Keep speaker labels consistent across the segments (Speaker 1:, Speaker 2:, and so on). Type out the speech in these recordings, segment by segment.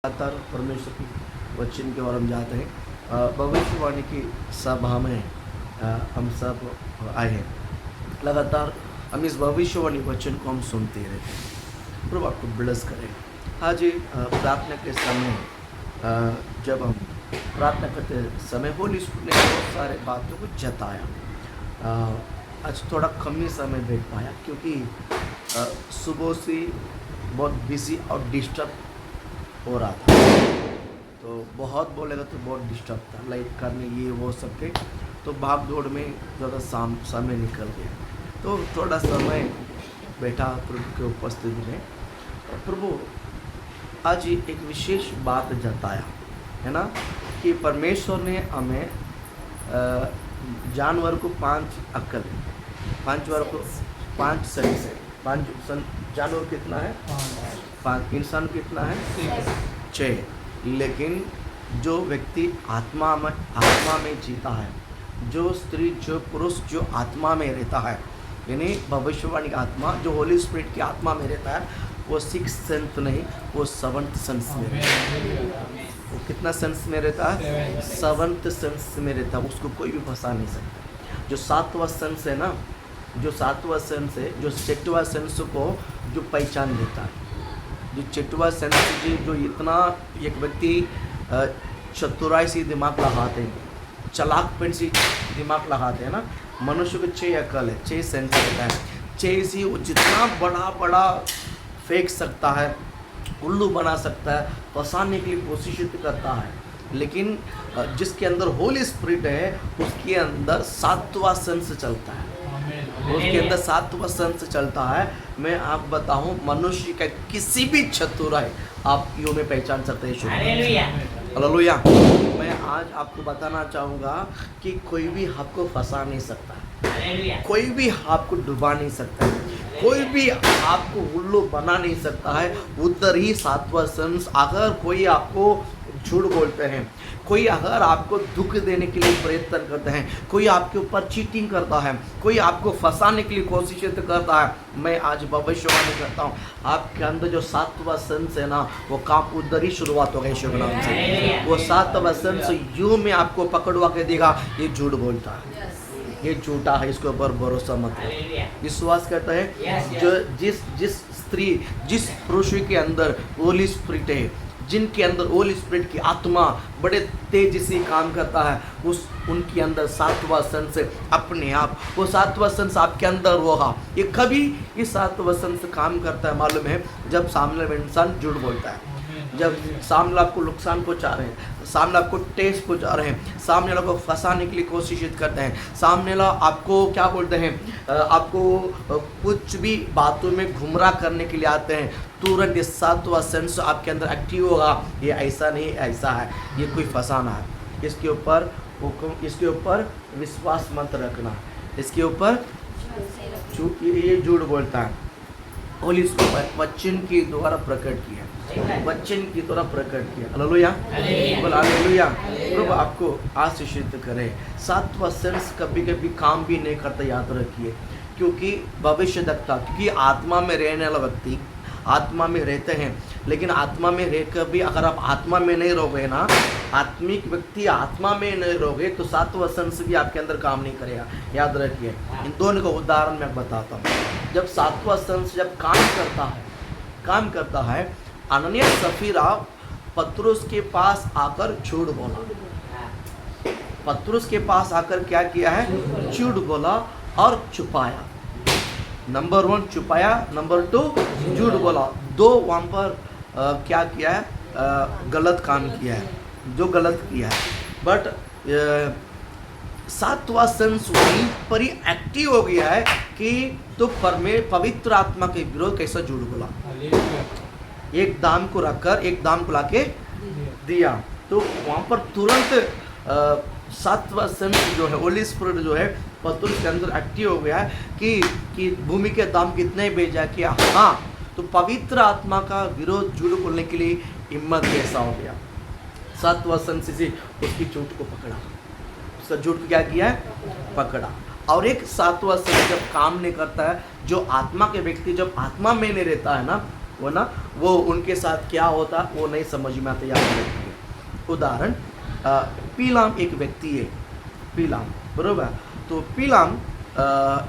Speaker 1: लगातार परमेश्वर की वचन की ओर हम जाते हैं। भविष्यवाणी की सभा में हम सब आए हैं। लगातार हम इस भविष्यवाणी वचन को हम सुनते रहते हैं। प्रभु आपको ब्लेस करें। आज ही प्रार्थना के समय जब हम प्रार्थना करते समय होली स्पिरिट ने बहुत सारे बातों को जताया। आज थोड़ा कम ही समय बैठ पाया क्योंकि सुबह से बहुत बिजी और डिस्टर्ब हो रहा था। तो बहुत बोलेगा तो बहुत डिस्टर्ब था, लाइट करने ये वो सबके, तो भाग दौड़ में ज़्यादा समय निकल गया। तो थोड़ा समय बैठा प्रभु के उपस्थिति में। प्रभु आज एक विशेष बात जताया है ना कि परमेश्वर ने हमें जानवर को 5 अक्ल, 5 वर्ग को 5 सेंस है। 5 जानवर कितना है? 5। इंसान कितना है? 6। लेकिन जो व्यक्ति आत्मा में जीता है, जो स्त्री जो पुरुष जो आत्मा में रहता है, यानी भविष्यवाणी का आत्मा जो होली स्पिरिट की आत्मा में रहता है, वो 6 सेंस नहीं, वो 7th सेंस में रहता है। वो कितना सेंस में रहता है? 7th सेंस में रहता है। उसको कोई भी फंसा नहीं सकता। जो 7वां सेंस है ना, जो 7वां सेंस है, जो 6वां सेंस को जो पहचान देता है, जो 6वां सेंस जो इतना एक व्यक्ति चतुराई से दिमाग लगाते हैं, चालाकपन से दिमाग लगाते हैं ना। मनुष्य को 6 अकल है, 6 सेंस रहता है। 6 से वो जितना बड़ा फेंक सकता है, उल्लू बना सकता है, फंसाने के लिए कोशिश करता है। लेकिन जिसके अंदर होली स्पिरिट है, उसके अंदर 7वां सेंस चलता है। उसके अंदर 7वां सेंस चलता है। मैं आप बताऊं, मनुष्य का किसी भी चतुराई आप यूं में पहचान सकते हैं। हालेलुया। मैं आज आपको बताना चाहूँगा कि कोई भी आपको फंसा नहीं सकता, कोई भी आपको डुबा नहीं सकता, कोई भी आपको उल्लू बना नहीं सकता है। उधर ही 7वां सेंस, अगर कोई आपको झूठ बोलते हैं, कोई अगर आपको दुख देने के लिए प्रयत्न करते हैं, कोई आपके ऊपर चीटिंग करता है, कोई आपको फंसाने के लिए कोशिश करता है, मैं आज भविष्यवाणी करता हूँ, आपके अंदर जो 7वां सेंस है ना, वो काम उधर ही शुरुआत हो गई यीशु के नाम से। वो 7वां सेंस यूं में आपको पकड़वा के देगा, ये झूठ बोलता है, ये झूठा है, इसके ऊपर भरोसा मत करो। विश्वास करता है जो जिस स्त्री जिस पुरुष के अंदर होली स्पिरिट है, जिनके अंदर होली स्पिरिट की आत्मा बड़े तेजी से काम करता है, उनके अंदर 7वां सेंस अपने आप, वो 7वां सेंस आपके अंदर होगा। ये कभी ये 7वां सेंस काम करता है मालूम है? जब सामने वाला इंसान झूठ बोलता है, जब सामने आपको नुकसान पहुंचा रहे हैं, सामने आपको टेस्ट पहुंचा रहे हैं, सामने वाला को फंसाने के लिए कोशिश करते हैं, सामने वाला आपको क्या बोलते हैं, आपको कुछ भी बातों में गुमराह करने के लिए आते हैं, तुरंत ये 7वां सेंस आपके अंदर एक्टिव होगा। ये ऐसा नहीं, ऐसा है, ये कोई फंसाना है, इसके ऊपर हुक्म, इसके ऊपर विश्वास मत रखना, इसके ऊपर ये झूठ बोलता है। होली स्पिरिट वचन के द्वारा प्रकट किया, वचन की द्वारा प्रकट किया। Hallelujah, hallelujah. प्रभु आपको आशीषित करे। 7वां सेंस कभी कभी काम भी नहीं करता, याद रखिए, क्योंकि भविष्यवक्ता, क्योंकि आत्मा में रहने वाला व्यक्ति आत्मा में रहते हैं, लेकिन आत्मा में रहकर भी अगर आप आत्मा में नहीं रहोगे ना, आत्मिक व्यक्ति आत्मा में नहीं रहोगे, तो 7वां सेंस भी आपके अंदर काम नहीं करेगा। याद रखिए। इन दोनों का उदाहरण मैं बताता हूँ। जब 7वां सेंस जब काम करता है, अननिया सफीरा पतरुस के पास आकर झूठ बोला। पतरुस के पास आकर क्या किया है? झूठ बोला और छुपाया। नंबर 1 छुपाया, नंबर 2 झूठ बोला। 2 वहाँ पर क्या किया है? गलत काम किया है, जो गलत किया है। बट 7वां सेंस वहीं पर ही एक्टिव हो गया है कि तो पवित्र आत्मा के विरोध कैसा झूठ बोला। एक दाम को रखकर एक दाम को लाके दिया, तो वहाँ पर तुरंत 7वां सेंस जो है, होली स्पिरिट जो है, पतरुस के अंदर एक्टिव हो गया है कि भूमि के दाम कितने भेजा किया। हाँ, तो पवित्र आत्मा का विरोध झूठ बोलने के लिए हिम्मत कैसा हो गया। 7वां सेंस से उसकी झूठ को पकड़ा, उसका झूठ को क्या किया है? पकड़ा। और एक 7वां सेंस जब काम नहीं करता है, जो आत्मा के व्यक्ति जब आत्मा में नहीं रहता है ना, वरना वो उनके साथ क्या होता वो नहीं समझ में आता याद रखिए। उदाहरण पीलाम एक व्यक्ति है, पीलाम बरोबर। तो पीलाम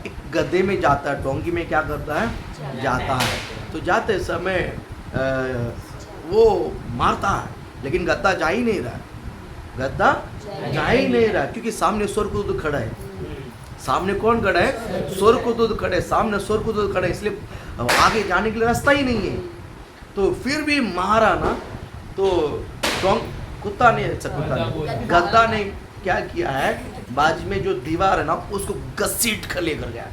Speaker 1: एक गधे में जाता है, डोंगी में क्या करता है जाता है। तो जाते समय वो मारता है, लेकिन गद्दा जा ही नहीं रहा, गद्दा जा ही नहीं रहा, क्योंकि सामने स्वर्गदूत खड़ा है। सामने कौन खड़ा है? स्वर्गदूत खड़े, सामने स्वर्गदूत खड़े, इसलिए आगे जाने के लिए रास्ता ही नहीं है। तो फिर भी मारा ना, तो कुत्ता ने गद्दा ने क्या किया है, बाजू में जो दीवार है ना उसको घसीट कर लेकर गया।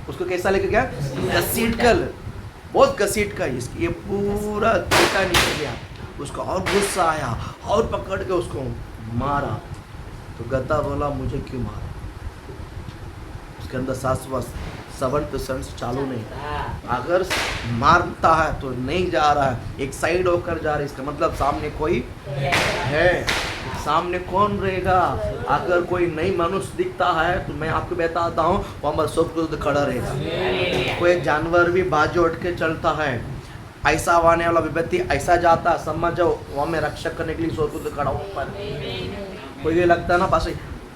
Speaker 1: उसको कैसा लेकर गया? घसीट कर, बहुत घसीट कर, ये पूरा टुकड़ा निकल गया। उसको और गुस्सा आया और पकड़ के उसको मारा। तो गद्दा बोला मुझे क्यों मारा? उसके अंदर सासवास 7% चालू नहीं। अगर मारता है तो नहीं जा रहा है, एक साइड होकर जा रहा है, इसका मतलब सामने कोई है। सामने कौन रहेगा? अगर कोई नई मनुष्य दिखता है तो मैं आपको बताता हूँ वहाँ पर स्वर्गदूत खड़ा रहेगा। कोई जानवर भी बाजू उठ के चलता है, ऐसा आने वाला विपत्ति ऐसा जाता, समझो वहाँ में रक्षक करने के लिए स्वर्गदूत खड़ा ऊपर। कोई ये लगता ना पास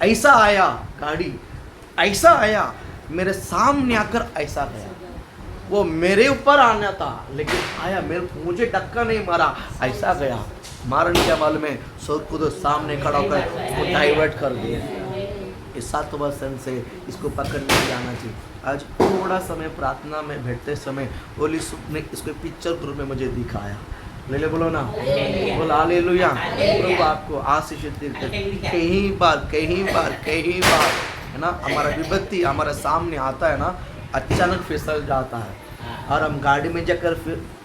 Speaker 1: ऐसा आया, गाड़ी ऐसा आया मेरे सामने आकर ऐसा गया, वो मेरे ऊपर आना था लेकिन आया मुझे धक्का नहीं मारा, ऐसा गया। मारने क्या मालूम है? स्वर्गदूत सामने खड़ा होकर उसको डाइवर्ट कर दिया। इस 7वां सेंस से इसको पकड़ने जाना चाहिए। आज थोड़ा समय प्रार्थना में बैठते समय होली ने इसको पिक्चर के रूप में मुझे दिखाया। ले बोलो ना, बोलो हालेलुया। प्रभु आपको आशीष दे। कहीं बार है ना, हमारा विपत्ति हमारे सामने आता है ना, अचानक फिसल जाता है और हम गाड़ी में जाकर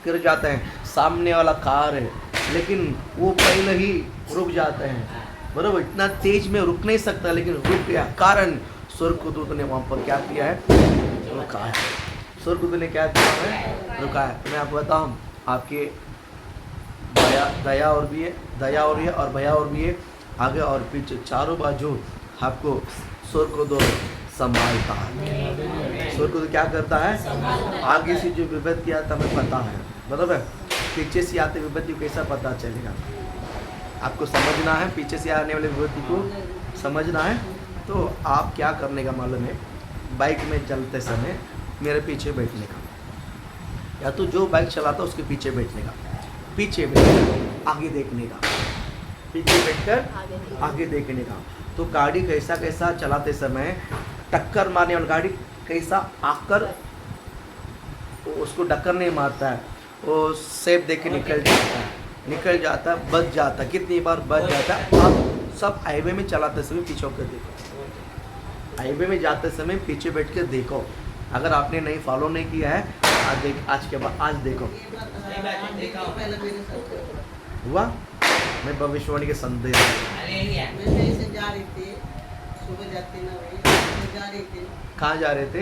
Speaker 1: फिर जाते हैं, सामने वाला कार है लेकिन वो पहले ही रुक जाते हैं, बराबर। इतना तेज में रुक नहीं सकता लेकिन रुक गया, कारण स्वर्गदूत ने वहाँ पर क्या किया है? रुका है। स्वर्गदूत ने क्या किया है? रुका है। मैं आपको बताऊँ, आपके दया और भी है, दया और भी है और भया और भी है, आगे और पीछे चारों बाजू आपको स्वर्गदूत संभालता है। स्वर्गदूत क्या करता है? आगे से जो विपत्ति आता हमें पता है, बराबर। पीछे से आते विपत्ति को कैसा पता चलेगा? आपको समझना है, पीछे से आने वाले विपत्ति को समझना है। तो आप क्या करने का मालूम है? बाइक में चलते समय मेरे पीछे बैठने का, या तो जो बाइक चलाता उसके पीछे बैठने का, पीछे बैठकर आगे देखने का, पीछे बैठकर आगे देखने का। तो गाड़ी कैसा चलाते समय टक्कर मारने वाली गाड़ी कैसा आकर उसको टक्कर नहीं मारता है, वो सेफ देके निकल जाता है, बच जाता है। कितनी बार बच जाता है? आप सब हाईवे में चलाते समय पीछे होकर देखो, हाईवे में जाते समय पीछे बैठ के देखो। अगर आपने नहीं फॉलो नहीं किया है, आज के बाद आज देखो। हुआ? मैं भविष्यवाणी के संदेश कहाँ जा रहे थे?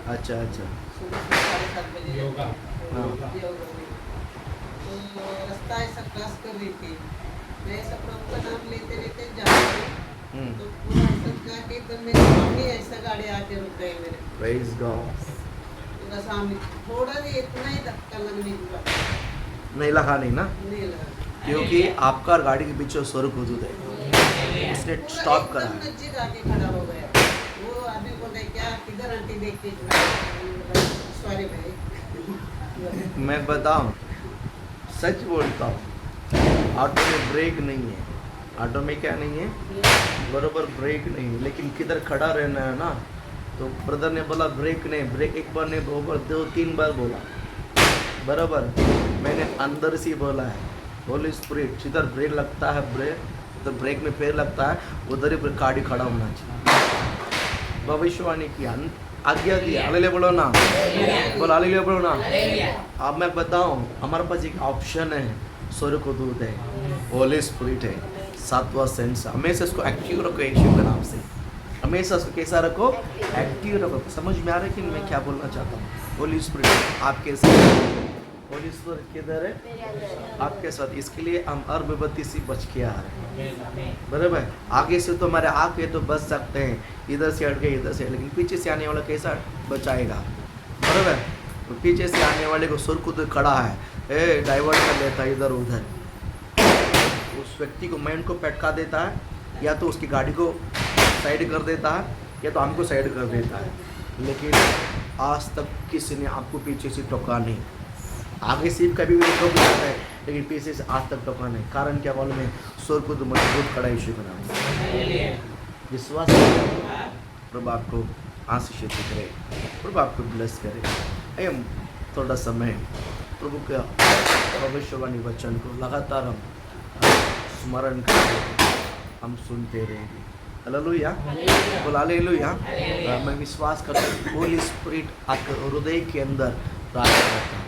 Speaker 1: अच्छा
Speaker 2: रास्ता ऐसा क्रॉस कर रही थी, मैं ऐसा प्रभु का नाम लेते जा रही थी, तो पूरा ऐसा जाके एकदम मेरे सामने ऐसा गाड़ी आके रुक गई मेरे।
Speaker 1: Praise God.
Speaker 2: पूरा सामने थोड़ा सा इतना ही धक्का लगने हुआ,
Speaker 1: नहीं लगा नहीं ना,
Speaker 2: नहीं लगा,
Speaker 1: क्योंकि आपका गाड़ी के पीछे स्वर्गदूत है, उसने स्टॉप करा।
Speaker 2: नजदीक आके खड़ा हो गया। वो आदमी बोलता है क्या किधर आंटी देखती सॉरी भाई।
Speaker 1: मैं बताऊं, सच बोलता हूँ, ऑटो में ब्रेक नहीं है। ऑटो में क्या नहीं है? बरोबर ब्रेक नहीं है, लेकिन किधर खड़ा रहना है ना। तो ब्रदर ने बोला ब्रेक नहीं, ब्रेक एक बार नहीं, बरोबर 2-3 बार बोला, बराबर। मैंने अंदर से बोला है, होली स्पिरिट जिधर ब्रेक लगता है, तो ब्रेक में पैर लगता है, उधर ही गाड़ी खड़ा होना चाहिए। भविष्यवाणी की आज्ञा दी। हालेलुया बोलो ना, बोलो हालेलुया बोलो ना। अब मैं बताऊं, हमारे पास एक ऑप्शन है, स्वर्गदूत है, होली स्पिरिट है, 7वां सेंस। हमेशा इसको एक्टिव रखो यीशु के नाम से, हमेशा इसको कैसा रखो? एक्टिव रखो। समझ में आ रहा है कि मैं क्या बोलना चाहता हूँ? होली स्पिरिट आपके साथ, होली स्पिरिट किधर है? आपके साथ। इसके लिए हम हर विपत्ति से बच के आ रहे हैं, बराबर। आगे से तो हमारे आगे तो बच सकते हैं, इधर से हट गए इधर से, लेकिन पीछे से आने वाला कैसा बचाएगा, बराबर। तो पीछे से आने वाले को सुर खुद खड़ा है, ए डाइवर्ट कर लेता है इधर उधर, उस व्यक्ति को माइंड को पटका देता है, या तो उसकी गाड़ी को साइड कर देता है या तो हमको साइड कर देता है। लेकिन आज तक किसी ने आपको पीछे से टोका नहीं। आगे से कभी भी ठोक जाता है लेकिन पीछे से आज तक टोका नहीं। कारण क्या मालूम है? सुर खुद मजबूत खड़ा यीशु का नाम। विश्वास प्रभु आपको आशीषित करे, प्रभु आपको ब्लेस करे। हम थोड़ा समय प्रभु के भविष्यवाणी वचन को लगातार हम स्मरण करते, हम सुनते रहेंगे। हालेलुया, बोल हालेलुया। मैं विश्वास करता हूँ होली स्पिरिट आपके हृदय के अंदर राज करता है।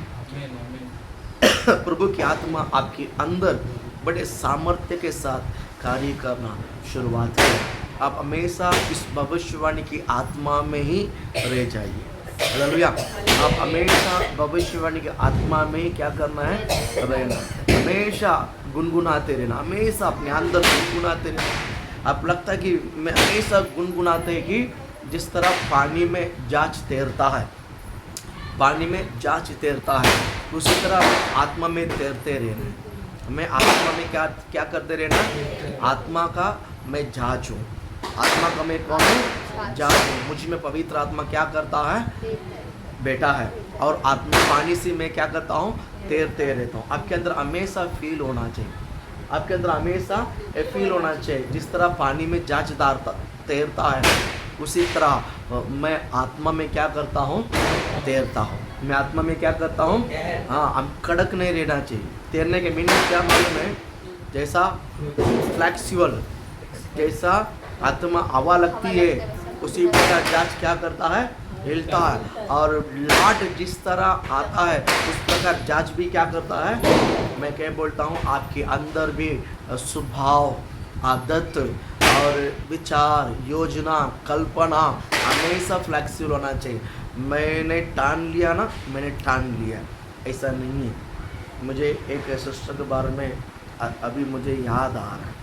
Speaker 1: प्रभु की आत्मा आपके अंदर बड़े सामर्थ्य के साथ कार्य करना शुरुआत करें। आप हमेशा इस भविष्यवाणी की आत्मा में ही रह जाइए। हालेलुया, आप हमेशा भविष्यवाणी की आत्मा में ही क्या करना है? रहना। हमेशा गुनगुनाते रहना, हमेशा अपने अंदर गुनगुनाते रहना। आप लगता है कि मैं हमेशा गुनगुनाते हैं कि जिस तरह पानी में जांच तैरता है, पानी में जांच तैरता है, उसी तरह आत्मा में तैरते रहना। मैं आत्मा में क्या करते रहना? आत्मा का मैं जांच हूँ, आत्मा का मैं कौन हूँ? जांच हूँ। मुझ में पवित्र आत्मा क्या करता है? बेटा है। और आत्मा पानी से मैं क्या करता हूँ? तैरते रहता हूँ। आपके अंदर हमेशा फील होना चाहिए, आपके अंदर हमेशा फील होना चाहिए। जिस तरह पानी में जांचदार तैरता है, उसी तरह मैं आत्मा में क्या करता हूँ? तैरता हूँ। मैं आत्मा में क्या करता हूँ? हाँ, हम कड़क नहीं रहना चाहिए। तैरने के मीनिंग क्या मालूम है? जैसा फ्लैक्सिबल, जैसा आत्मा हवा लगती है उसी प्रकार जांच क्या करता है? हिलता है। और लाट जिस तरह आता है उस प्रकार जांच भी क्या करता है? मैं क्या बोलता हूँ, आपके अंदर भी स्वभाव, आदत और विचार, योजना, कल्पना हमेशा फ्लेक्सिबल होना चाहिए। मैंने ठान लिया ना, मैंने ठान लिया, ऐसा नहीं है। मुझे एक सिस्टर के बारे में अभी मुझे याद आ रहा है,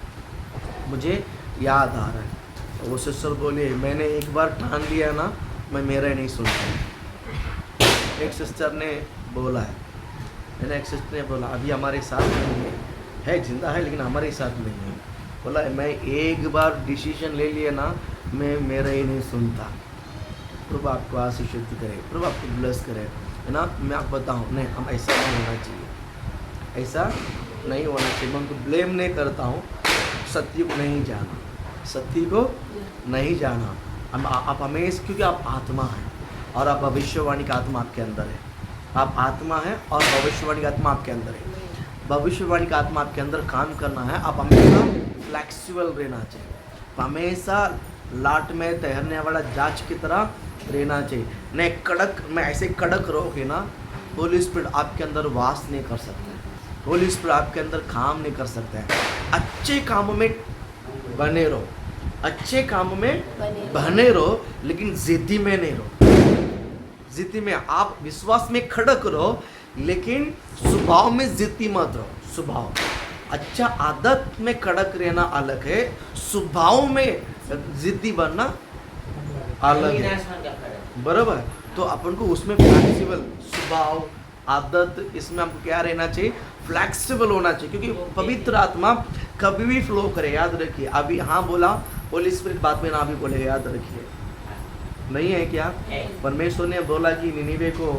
Speaker 1: मुझे याद आ रहा है। वो सिस्टर बोली, मैंने एक बार ठान लिया ना, मैं मेरा नहीं सुनता। एक सिस्टर ने बोला है, मैंने एक सिस्टर ने बोला अभी हमारे साथ नहीं है, जिंदा है लेकिन हमारे साथ नहीं है। बोला मैं एक बार डिसीजन ले लिया ना, मैं मेरा ही नहीं सुनता। प्रभु आपको आशीषित करे, प्रभु आपको ब्लेस करे, है ना। मैं आपको बताऊँ, नहीं, हम ऐसा नहीं होना चाहिए, ऐसा नहीं होना चाहिए। मैं उनको ब्लेम नहीं करता हूँ, सत्य को नहीं जाना, सत्य को नहीं जाना। आप हमेशा, क्योंकि आप आत्मा हैं और आप भविष्यवाणी का आत्मा आपके अंदर है। आप आत्मा हैं और भविष्यवाणी का आत्मा आपके अंदर है। भविष्यवाणी का आत्मा आपके अंदर काम करना है। आप हमेशा फ्लैक्सिबल रहना चाहिए, हमेशा लाट में तैरने वाला जांच की तरह रहना चाहिए। नहीं कड़क, मैं ऐसे कड़क रहोगे ना, होली स्पिरिट आपके अंदर वास नहीं कर सकता है, होली स्पिरिट आपके अंदर काम नहीं कर सकता है। अच्छे कामों में बने रहो, अच्छे कामों में बने रहो, लेकिन जिद्दी में नहीं रहो। जिद्दी में आप विश्वास में खड़क रहो, लेकिन स्वभाव में जिद्दी मत रहो। स्वभाव अच्छा, आदत में कड़क रहना अलग है, स्वभाव में जिद्दी बनना अलग है, बराबर। तो अपन को उसमें फ्लेक्सिबल स्वभाव, आदत, इसमें हमको क्या रहना चाहिए? फ्लेक्सिबल होना चाहिए, क्योंकि पवित्र आत्मा कभी भी फ्लो करे। याद रखिए, अभी हाँ बोला, होली स्पिरिट बाद में ना भी बोलेगा, याद रखिए। नहीं है क्या? परमेश्वर ने बोला कि निनिवे को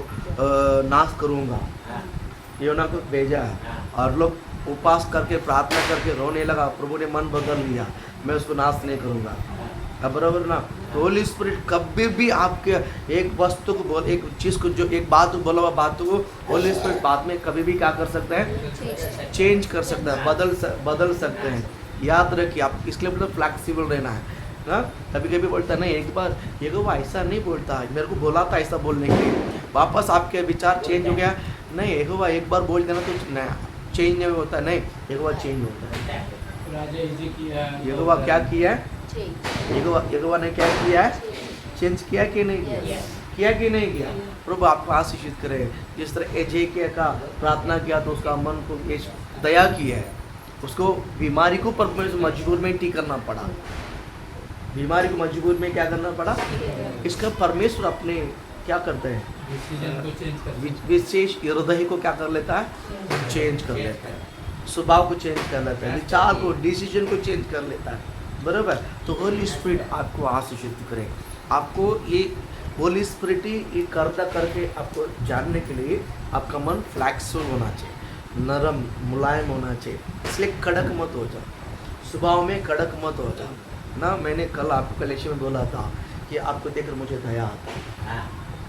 Speaker 1: नाश करूँगा, योना को भेजा है, और लोग उपवास करके प्रार्थना करके रोने लगा, प्रभु ने मन बदल लिया, मैं उसको नाश नहीं करूँगा। अब बराबर ना। तो होली स्पिरिट कभी भी आपके एक वस्तु को बोल, एक चीज़ को, जो एक बात को बोला हुआ बात को होली स्पिरिट बाद में कभी भी क्या कर सकता है? चेंज कर सकता है, बदल सकते हैं। याद रखिए, आप इसके लिए मतलब फ्लैक्सिबल रहना है ना। कभी कभी बोलता नहीं, एक बार ये वो ऐसा नहीं बोलता, मेरे को बोला था ऐसा बोलने के लिए, वापस आपके विचार चेंज हो गया, नहीं एक बार बोल देना तो नया चेंज नहीं होता, नहीं एक बार चेंज होता है। यहोवा क्या किया है? यहोवा ने क्या किया है? चेंज किया कि नहीं किया? किया कि नहीं किया? प्रभु आपको आशीषित करे। जिस तरह एजेकिया का प्रार्थना किया तो उसका मन को दया किया है, उसको बीमारी को परमेश्वर मजबूर में ठीक करना पड़ा, बीमारी को मजबूर में क्या करना पड़ा? इसका परमेश्वर अपने क्या करते हैं?
Speaker 3: डिसीजन को चेंज कर
Speaker 1: विशेष हृदय को क्या कर लेता है? चेंज कर लेता है, स्वभाव को चेंज कर लेता है, विचार को, डिसीजन को चेंज कर लेता है, बराबर। तो होली स्पिरिट आपको आशीषित करे। आपको ये होली स्पिरिट ही ये करता करके आपको जानने के लिए आपका मन फ्लैक्सिबल होना चाहिए, नरम मुलायम होना चाहिए, इसलिए कड़क मत हो जाओ, स्वभाव में कड़क मत हो जाओ ना। मैंने कल आपको कलेक्शन में बोला था कि आपको देखकर मुझे दया आता है,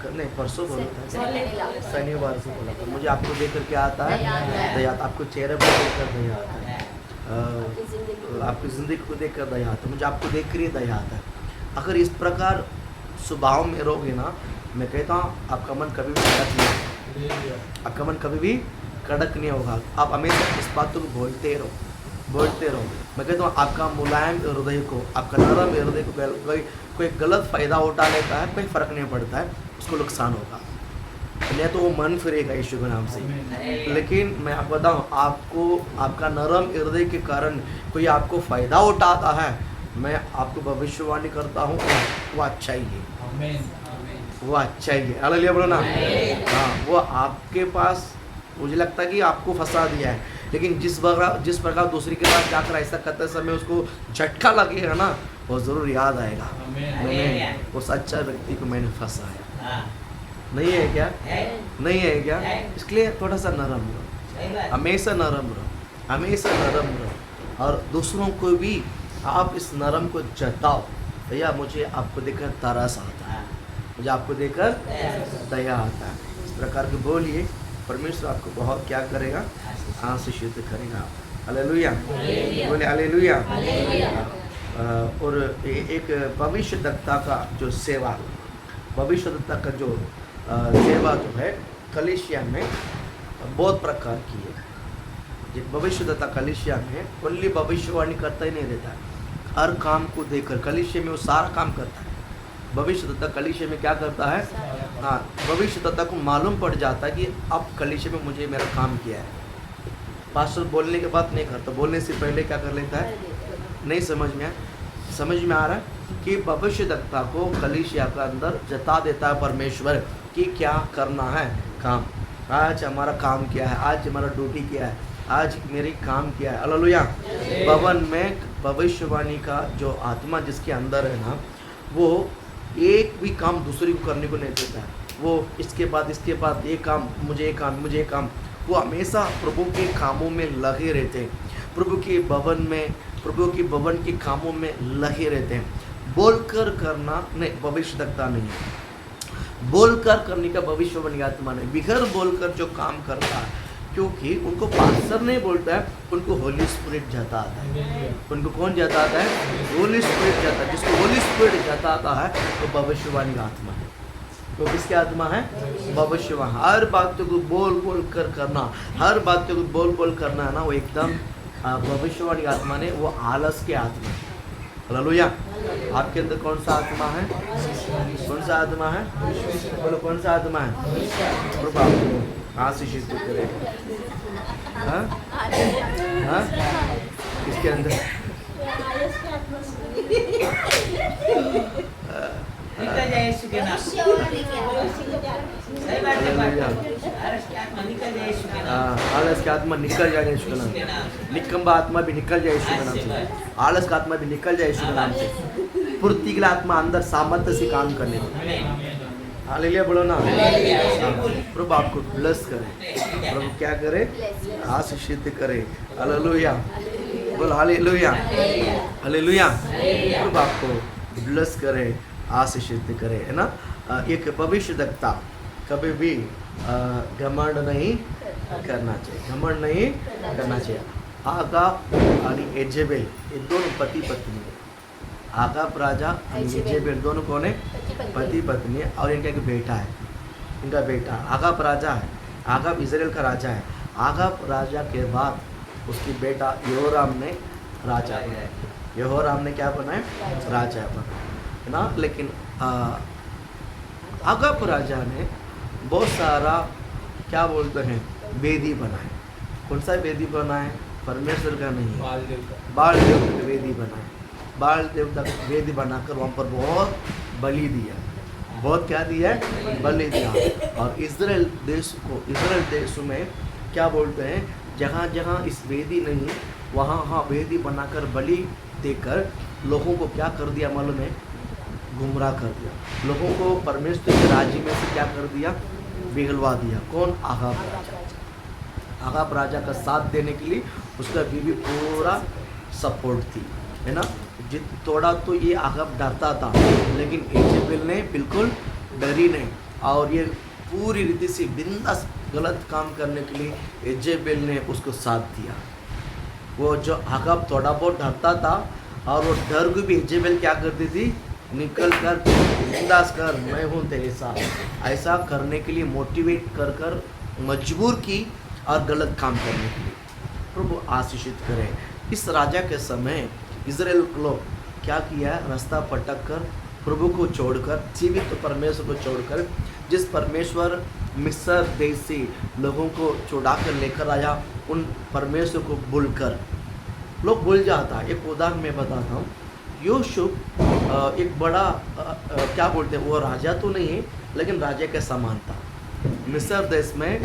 Speaker 1: नहीं परसों बोला था, शनिवार से बोला था, मुझे आपको देखकर क्या आता है? दया। आपको चेहरे पर देखकर दया आता है, आपकी ज़िंदगी को देखकर दया आता है, मुझे आपको देख कर ही दया आता है। अगर इस प्रकार स्वभाव में रहोगे ना, मैं कहता हूँ आपका मन कभी भी कड़क नहीं होगा, आपका मन कभी भी कड़क नहीं होगा। आप हमेशा इस बातों को बोलते रहो। मैं कहता हूँ आपका मुलायम हृदय को, आपका नरम हृदय को कोई गलत फ़ायदा उठा लेता है, कोई फ़र्क नहीं पड़ता है, उसको नुकसान होगा, नहीं तो वो मन फिरेगा यीशु के नाम से। लेकिन मैं आपको बताऊँ, आपको आपका नरम हृदय के कारण कोई आपको फ़ायदा उठाता है, मैं आपको भविष्यवाणी करता हूँ वो अच्छा ही है, वो अच्छा ही है। हालेलुया बोलो ना। हाँ, वो आपके पास मुझे लगता है कि आपको फंसा दिया है, लेकिन जिस प्रकार दूसरी के पास जाकर ऐसा करते समय उसको झटका लगेगा ना, वो ज़रूर याद आएगा, मैंने उस अच्छा व्यक्ति को मैंने फंसाया। नहीं है क्या? नहीं है क्या? इसलिए थोड़ा सा नरम रहो, हमेशा नरम रहो, और दूसरों को भी आप इस नरम को जताओ। भैया मुझे आपको देखकर तरस आता है, मुझे आपको देखकर दया आता है, इस प्रकार के बोलिए, परमेश्वर आपको बहुत क्या करेगा? आशीषित करेगा। हालेलुया, बोले हालेलुया। और एक भविष्यद्वक्ता का जो सेवा, भविष्यद्वक्ता का जो सेवा जो है कलीसिया में बहुत प्रकार की है। भविष्यद्वक्ता कलीसिया में ओनली भविष्यवाणी करता ही नहीं रहता है, हर काम को देखकर कलीसिया में वो सारा काम करता है। भविष्यद्वक्ता कलीसिया में क्या करता है? हाँ, भविष्यद्वक्ता को मालूम पड़ जाता है कि अब कलीसिया में मुझे मेरा काम किया है। पास्टर बोलने के बाद नहीं करता, बोलने से पहले क्या कर लेता है? नहीं समझ में आ रहा है कि भविष्यद्वक्ता को कलीसिया के अंदर जता देता है परमेश्वर कि क्या करना है काम। आज हमारा काम क्या है, आज हमारा ड्यूटी क्या है, आज मेरी काम क्या है। हालेलुया। भवन में भविष्यवाणी का जो आत्मा जिसके अंदर है ना, वो एक भी काम दूसरे को करने को नहीं देता है। वो इसके बाद ये काम, मुझे ये काम, वो हमेशा प्रभु के कामों में लगे रहते हैं, प्रभु के भवन के कामों में लगे रहते हैं। बोलकर करना नहीं, भविष्यद्वक्ता नहीं है। बोलकर करने का भविष्यवाणी आत्मा नहीं, बिगर बोलकर जो काम करता है, क्योंकि उनको पास्टर नहीं बोलता है, उनको होली स्पिरिट जताता है। उनको कौन जताता है? होली स्पिरिट जताता है। जिसको होली स्पिरिट जताता है तो भविष्यवाणी का आत्मा है। तो किसकी आत्मा है? भविष्यवाणी। हर बातों को बोल कर करना, हर बातों को बोल करना है ना, वो एकदम भविष्यवाणी आत्मा ने, वो आलस के आत्मा है। हालेलुया। आपके अंदर कौन सा आत्मा है? कौन सा आत्मा है? बोलो कौन सा आत्मा है? प्रभु आपको आशीषित करे। हाँ? हाँ? किसके अंदर?
Speaker 4: निकल जाए यीशु के नाम। सही बात है,
Speaker 1: आलस की आत्मा निकल जाए यीशु के नाम से। निकम्बा आत्मा भी निकल जाए यीशु के नाम से। आलस का आत्मा भी निकल जाए यीशु के नाम से। पूर्ति के आत्मा अंदर सामर्थ्य से काम करने को। हालेलुया बोलो ना। प्रभु आपको ब्लेस करे, प्रभु क्या करे? आशीषित करे। हालेलुया बोलो, हालेलुया हालेलुया। प्रभु आपको ब्लेस करे, आशीषित करे, है ना। एक भविष्यद्वक्ता कभी भी घमंड नहीं करना चाहिए, घमंड नहीं करना चाहिए। आगाब और एजेबेल ये दोनों पति पत्नी है। आगाब राजा और एजेबेल दोनों कौन है? पति पत्नी है। और इनका एक बेटा है, इनका बेटा आगाब राजा है। आगाब इजराइल का राजा है। आगाब राजा के बाद उसकी बेटा यहोराम ने राजा बनाया। यहोराम ने क्या बनाया? राजा बनाया, है ना। लेकिन आगाब राजा ने बहुत सारा क्या बोलते हैं वेदी बनाए। कौन सा वेदी बनाए? परमेश्वर का नहीं, बाल देवता का वेदी बनाए। बाल देवता का वेदी बनाकर वहाँ पर बहुत बलि दिया, बहुत क्या दिया है, बलि दिया। और इज़राइल देश में क्या बोलते हैं, जहाँ जहाँ इस वेदी नहीं वहाँ वहाँ वेदी बनाकर बलि देकर लोगों को क्या कर दिया मालूम है, गुमराह कर दिया। लोगों को परमेश्वर के राज्य में से क्या कर दिया, बिगड़वा दिया। कौन? आगाब राजा। आगाब राजा का साथ देने के लिए उसका बीवी पूरा सपोर्ट थी, है ना। थोड़ा तो ये आगाब डरता था, लेकिन इजेबेल ने बिल्कुल डरी नहीं, और ये पूरी रीति से बिंदास गलत काम करने के लिए इजेबेल ने उसको साथ दिया। वो जो आगाब थोड़ा बहुत डरता था, और वो डर को भी इजेबेल क्या करती थी, निकल कर बिंदास कर, मैं हूँ तेरे साथ, ऐसा करने के लिए मोटिवेट कर कर मजबूर की, और गलत काम करने के लिए। प्रभु आशीषित करें। इस राजा के समय इज़राइल लोग क्या किया, रास्ता पटक कर प्रभु को छोड़कर, जीवित तो परमेश्वर को छोड़कर, जिस परमेश्वर मिस्र देश से लोगों को छुड़ा कर लेकर आया, उन परमेश्वर को भूलकर लोग भूल जाता। एक उदाहरण मैं बताता हूँ। यूसुफ एक बड़ा क्या बोलते हैं, वो राजा तो नहीं है, लेकिन राजा के समान था। मिस्र देश में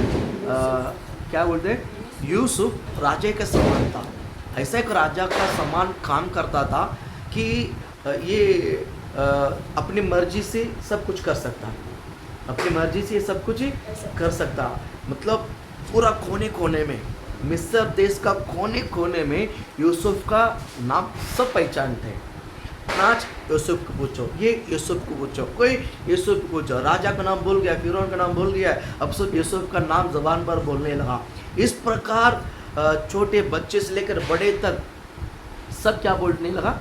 Speaker 1: क्या बोलते हैं, यूसुफ राजा के समान था। ऐसा एक राजा का समान काम करता था कि ये अपनी मर्जी से सब कुछ कर सकता, अपनी मर्जी से सब कुछ कर सकता। मतलब पूरा कोने कोने में, मिस्र देश का कोने कोने में यूसुफ का नाम सब पहचानते हैं। आज यूसुफ को पूछो, ये यूसुफ को पूछो, कोई यूसुफ को पूछो, राजा का नाम भूल गया, फिरौन का नाम भूल गया, अब सब यूसुफ का नाम ज़बान पर बोलने लगा। इस प्रकार छोटे बच्चे से लेकर बड़े तक सब क्या बोलने लगा,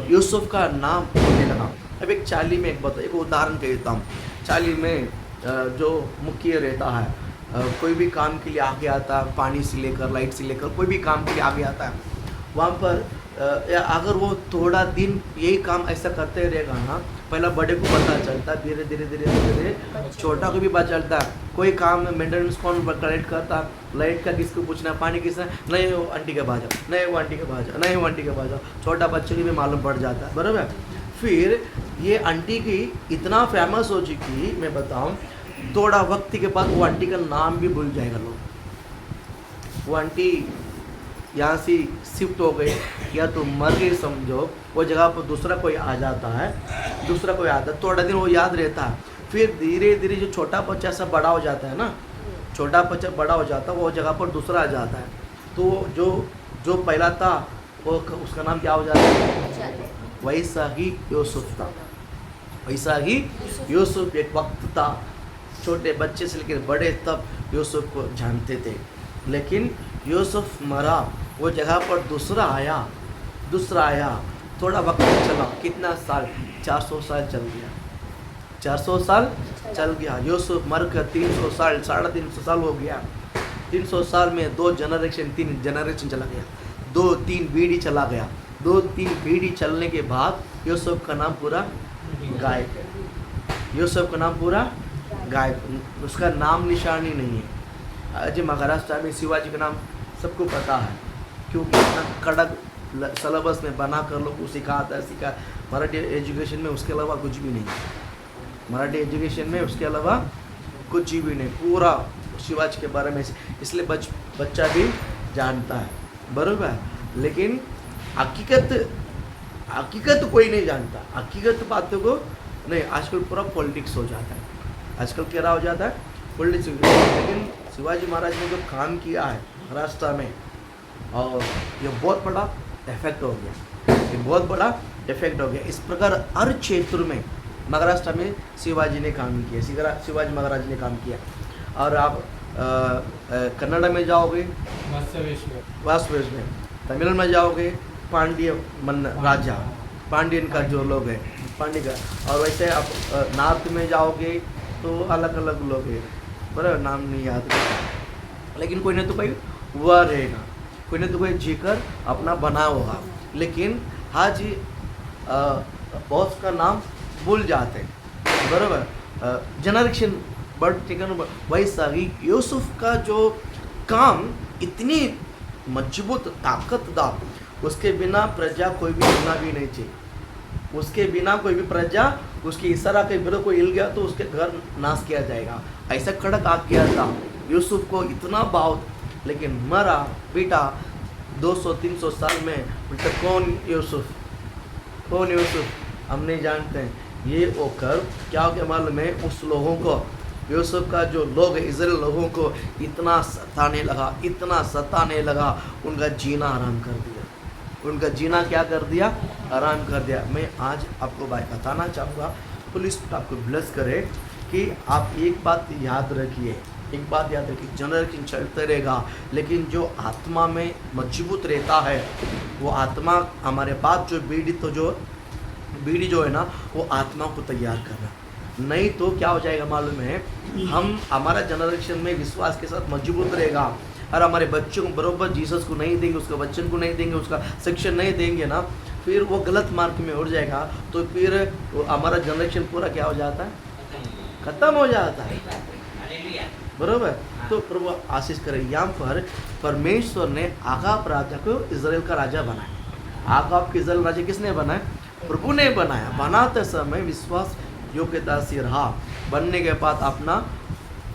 Speaker 1: यूसुफ का नाम बोलने लगा। अब एक चाली में एक उदाहरण कहता हूँ। चाली में जो मुखिया रहता है, कोई भी काम के लिए आगे आता है, पानी से लेकर लाइट से लेकर कोई भी काम के लिए आगे आता है। वहाँ पर अगर वो थोड़ा दिन यही काम ऐसा करते रहेगा ना, पहला बड़े को पता चलता, धीरे धीरे धीरे धीरे छोटा को भी पता चलता। कोई काम मेंटेनेंस कौन कलेक्ट करता, लाइट का किसको पूछना, पानी किसने, नहीं वो आंटी के बाजा, नहीं वो आंटी के बाजा, नहीं वो आंटी के बाजा, छोटा बच्चे को भी मालूम पड़ जाता है, बराबर। फिर ये आंटी की इतना फेमस हो चुकी, मैं बताऊँ, थोड़ा वक्त के बाद वो आंटी का नाम भी भूल जाएगा लोग। वो आंटी यहाँ से शिफ्ट हो गई या तो मर गई समझो, वो जगह पर दूसरा कोई आ जाता है, दूसरा कोई आता है, थोड़ा दिन वो याद रहता है। फिर धीरे धीरे जो छोटा बच्चा सब बड़ा हो जाता है ना, छोटा बच्चा बड़ा हो जाता है, वो जगह पर दूसरा आ जाता है, तो जो पहला था वो उसका नाम क्या हो जाता है, वैसा ही यूसुफ था। वैसा ही यूसुफ एक वक्त था, छोटे बच्चे से लेकर बड़े तब यूसुफ को जानते थे। लेकिन यूसुफ मरा, वो जगह पर दूसरा आया, थोड़ा वक्त चला, कितना साल, 400 साल चल गया, 400 साल चल गया। यूसुफ मर कर 300 साल, 350 साल हो गया। 300 साल में 2 जनरेशन 3 जनरेशन चला गया, 2-3 पीढ़ी चला गया। 2-3 पीढ़ी चलने के बाद यूसुफ का नाम पूरा गायब है। यूसुफ का नाम पूरा गायब, उसका नाम निशान ही नहीं है। आज महाराष्ट्र में शिवाजी का नाम सबको पता है, क्योंकि इतना कड़क सिलेबस में बना कर लोग को सिखा मराठी एजुकेशन में, उसके अलावा कुछ भी नहीं। मराठी एजुकेशन में उसके अलावा कुछ भी नहीं, पूरा शिवाजी के बारे में, इसलिए बच्चा भी जानता है, बराबर। लेकिन हकीकत कोई नहीं जानता, हकीकत बातों को नहीं। आजकल पूरा पॉलिटिक्स हो जाता है, आजकल क्या हो जाता है, पॉलिटिक्स। लेकिन शिवाजी महाराज ने जो काम किया है महाराष्ट्र में, और ये बहुत बड़ा इफेक्ट हो गया, ये बहुत बड़ा इफेक्ट हो गया। इस प्रकार हर क्षेत्र में महाराष्ट्र में शिवाजी ने काम किया, शिवाजी महाराज ने काम किया। और आप कन्नड़ में जाओगे वास्तवेश में, तमिल में जाओगे पांड्य राजा, पांड्यन का जो लोग हैं पांड्य का। और वैसे आप नॉर्थ में जाओगे तो अलग अलग लोग हैं, बराबर, नाम नहीं याद रहता, लेकिन कोई ना तो कोई वह रहेगा, कोई ना तो कोई जीकर अपना बना होगा। लेकिन आज बॉस का नाम भूल जाते हैं, बराबर। जनरेशन बढ़ चिकन। वैसा ही यूसुफ का जो काम इतनी मजबूत ताकत था, उसके बिना प्रजा कोई भी सुनना भी नहीं चाहिए, उसके बिना कोई भी प्रजा उसकी इशारा के विरुद्ध कोई हिल गया तो उसके घर नाश किया जाएगा। ऐसा कड़क आग किया था। यूसुफ को इतना भाव, लेकिन मरा बेटा 200-300 साल में। बेटा कौन यूसुफ, कौन यूसुफ हम नहीं जानते हैं। ये होकर क्या हो गया मालूम है, उस लोगों को, यूसुफ का जो लोग इजराइल लोगों को इतना सताने लगा, इतना सताने लगा, उनका जीना आराम कर दिया। उनका जीना क्या कर दिया, आराम कर दिया। मैं आज आपको बात बताना चाहूँगा, पुलिस आपको ब्लेस करे कि आप एक बात याद रखिए, एक बात याद रखिए, जनरेशन चलते रहेगा, लेकिन जो आत्मा में मजबूत रहता है वो आत्मा हमारे पास जो बीड़ी जो है ना, वो आत्मा को तैयार करना। नहीं तो क्या हो जाएगा मालूम है, हम हमारा जनरेशन में विश्वास के साथ मजबूत रहेगा और हमारे बच्चों को बरोबर जीसस को नहीं देंगे, उसका बच्चन को नहीं देंगे, उसका शिक्षण नहीं देंगे ना, फिर वो गलत मार्ग में उड़ जाएगा। तो फिर हमारा जनरेशन पूरा क्या हो जाता है, खत्म हो जाता है। बरोबर। तो प्रभु आशीष करें। यहाँ पर परमेश्वर ने आगाब राजा को इजराइल का राजा बनाया। आगाब के इजराइल राजा किसने बनाया, प्रभु ने बनाया। बनाते समय विश्वास योग्यता से रहा, बनने के बाद अपना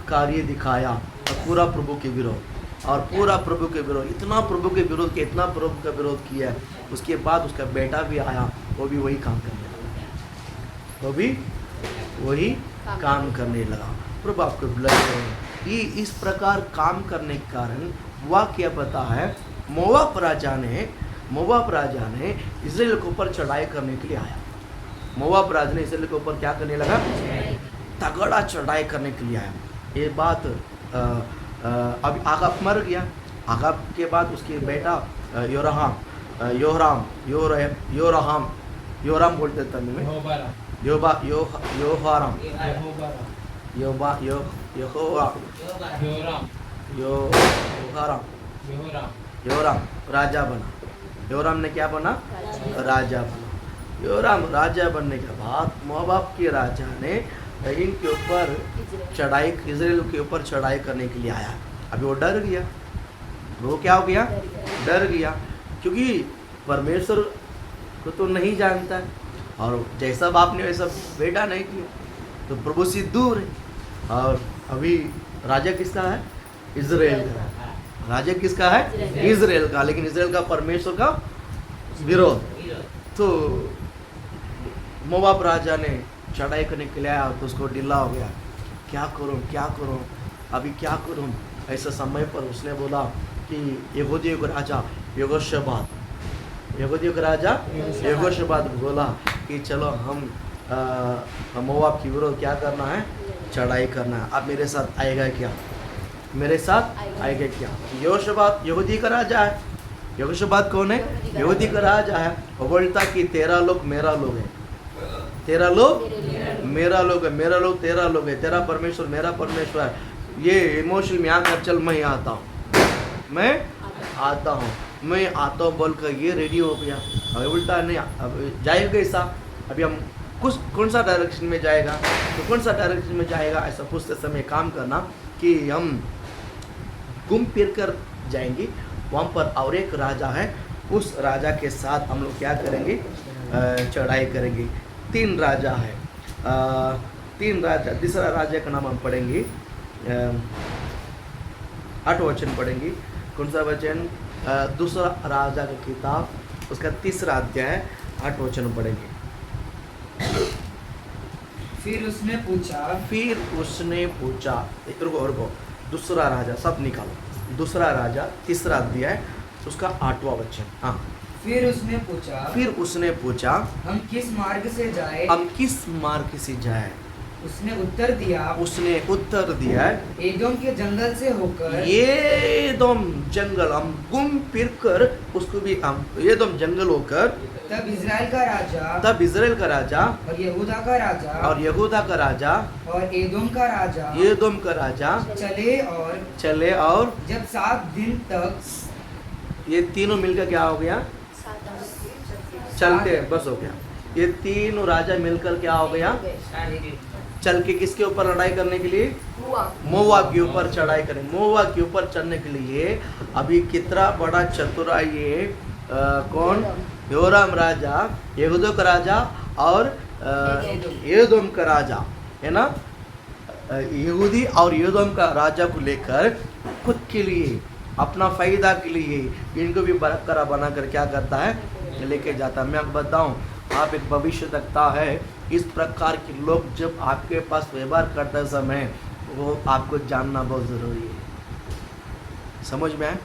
Speaker 1: कार्य दिखाया और पूरा प्रभु के विरोध, और पूरा प्रभु के विरोध, इतना प्रभु के विरोध किया, इतना प्रभु का विरोध किया। उसके बाद उसका बेटा भी आया, वो भी वही काम करने लगा, वो भी वही काम करने लगा। प्रभु आपको ब्लेस करें। ये इस प्रकार काम करने के कारण हुआ क्या पता है, मोआब राजा ने इजराइल के ऊपर चढ़ाई करने के लिए आया। मोआब राजा ने इजराइल के ऊपर क्या करने लगा, तगड़ा चढ़ाई करने के लिए आया। ये बात अभी आगाब मर गया। आगाब के बाद उसके बेटा योराम बोलते तमिल में, योराम राजा बना। योराम ने क्या बना, राजा बना। योराम राजा बनने के बाद मोआब के राजा ने इनके ऊपर चढ़ाई, इजराइल के ऊपर चढ़ाई करने के लिए आया। अभी वो डर गया। वो क्या हो गया, डर गया, क्योंकि परमेश्वर को तो नहीं जानता है, और जैसा बाप ने वैसा बेटा नहीं किया, तो प्रभु से दूर है। और अभी राजा किसका है, इजराइल का। राजा किसका है, इजराइल का, लेकिन इजराइल का परमेश्वर का विरोध। तो मोआब राजा ने चढ़ाई करने के लिए आया, तो उसको ढीला हो गया, क्या करूं, अभी क्या करूं। ऐसे समय पर उसने बोला कि यहूदियों का राजा यहोशापात बोला कि चलो हम मोआब की विरोध क्या करना है, चढ़ाई करना है। अब मेरे साथ आएगा क्या, यहोशापात यहूदी का राजा है। यहोशापात कौन है, यहूदी का राजा है। वो बोलता कि तेरा लोग मेरा लोग है, तेरा लोग मेरा लोग है, मेरा लोग तेरा लोग है, तेरा परमेश्वर मेरा परमेश्वर है। ये इमोशन में आकर चल मैं आता हूँ बोलकर ये रेडी हो गया। अभी उल्टा नहीं, अब जाएगा कैसा, अभी हम कौन सा डायरेक्शन में जाएगा, तो कौन सा डायरेक्शन में जाएगा, ऐसा पूछते समय काम करना कि हम घूम फिर कर जाएंगे। वहाँ पर और एक राजा है, उस राजा के साथ हम लोग क्या करेंगे, चढ़ाई करेंगे। 3 राजा है, 3 राजा। तीसरा राजा का नाम हम पढ़ेंगे, 8 वचन पढ़ेंगे। कौन सा वचन, दूसरा राजा का किताब, उसका 3रा अध्याय 8 वचन पढ़ेंगे।
Speaker 4: फिर उसने पूछा, रुको, दूसरा राजा सब निकालो। दूसरा राजा 3रा अध्याय उसका 8वां वचन। हाँ,
Speaker 3: फिर उसने पूछा
Speaker 4: हम किस मार्ग से जाए। उसने उत्तर दिया एदोम के जंगल से होकर,
Speaker 1: एदोम जंगल, हम घूम फिर कर उसको भी हम एदोम जंगल होकर,
Speaker 4: तब इजराइल का राजा और यहूदा का राजा और एदोम का राजा चले और जब 7 दिन तक,
Speaker 1: ये तीनों मिलकर क्या हो गया, चलते बस हो गया। ये तीनों राजा मिलकर क्या हो गया, चल के किसके ऊपर लड़ाई करने के लिए, मोआब के ऊपर चढ़ाई करें। मोआब के ऊपर चढ़ने के लिए अभी कितना बड़ा चतुराई है, कौन? योराम राजा, यहूदा का राजा और एदोम का राजा, है ना? यहूदी और एदोम का राजा को लेकर खुद के लिए, अपना फायदा के लिए इनको भी बरकरार बनाकर क्या करता है? लेके जाता है। मैं आपको बताऊं, आप एक भविष्य देखता है, इस प्रकार के लोग जब आपके पास व्यवहार करते समय वो आपको जानना बहुत ज़रूरी है। समझ में आए?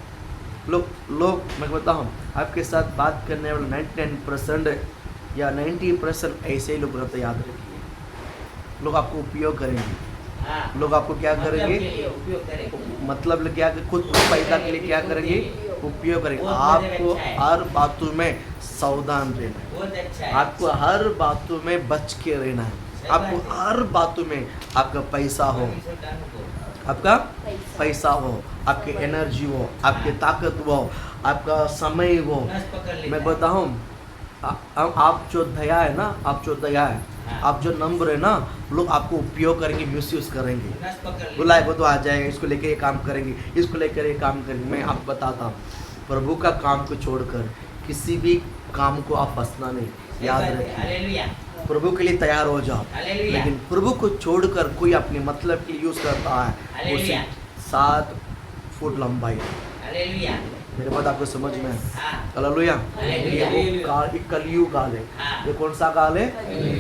Speaker 1: लोग मैं बताऊं, आपके साथ बात करने वाले 99% या 90% ऐसे ही लोग रहते, याद रखिए। लोग आपको उपयोग करेंगे, लोग आपको क्या करेंगे? मतलब क्या, खुद फायदा के लिए क्या करेंगे? उपयोग करेंगे। आपको हर बातों में सावधान रहना है, आपको हर बातों में बच के रहना है, आपको हर बातों में आपका पैसा हो, आपका पैसा हो, आपकी एनर्जी हो, आपकी ताकत हो, आपका समय हो। मैं बताऊं, आप जो दया है ना, आप जो दया है, आप जो नम्र है ना, लोग आपको उपयोग करेंगे, मिसयूज करेंगे। बुलाए वो तो आ जाएगा, इसको लेकर ये काम करेंगे, इसको लेकर ये काम करेंगे। मैं आपको बताता हूँ, प्रभु का काम को छोड़कर किसी भी काम को आप फंसना नहीं, याद रखिए। प्रभु के लिए तैयार हो जाओ, लेकिन प्रभु को छोड़कर कोई अपने मतलब के लिए यूज करता है, उसे 7 फुट लंबाई। मेरे बात आपको समझ में? हालेलुया। ये कलयुग काल है। ये कौन सा काल है?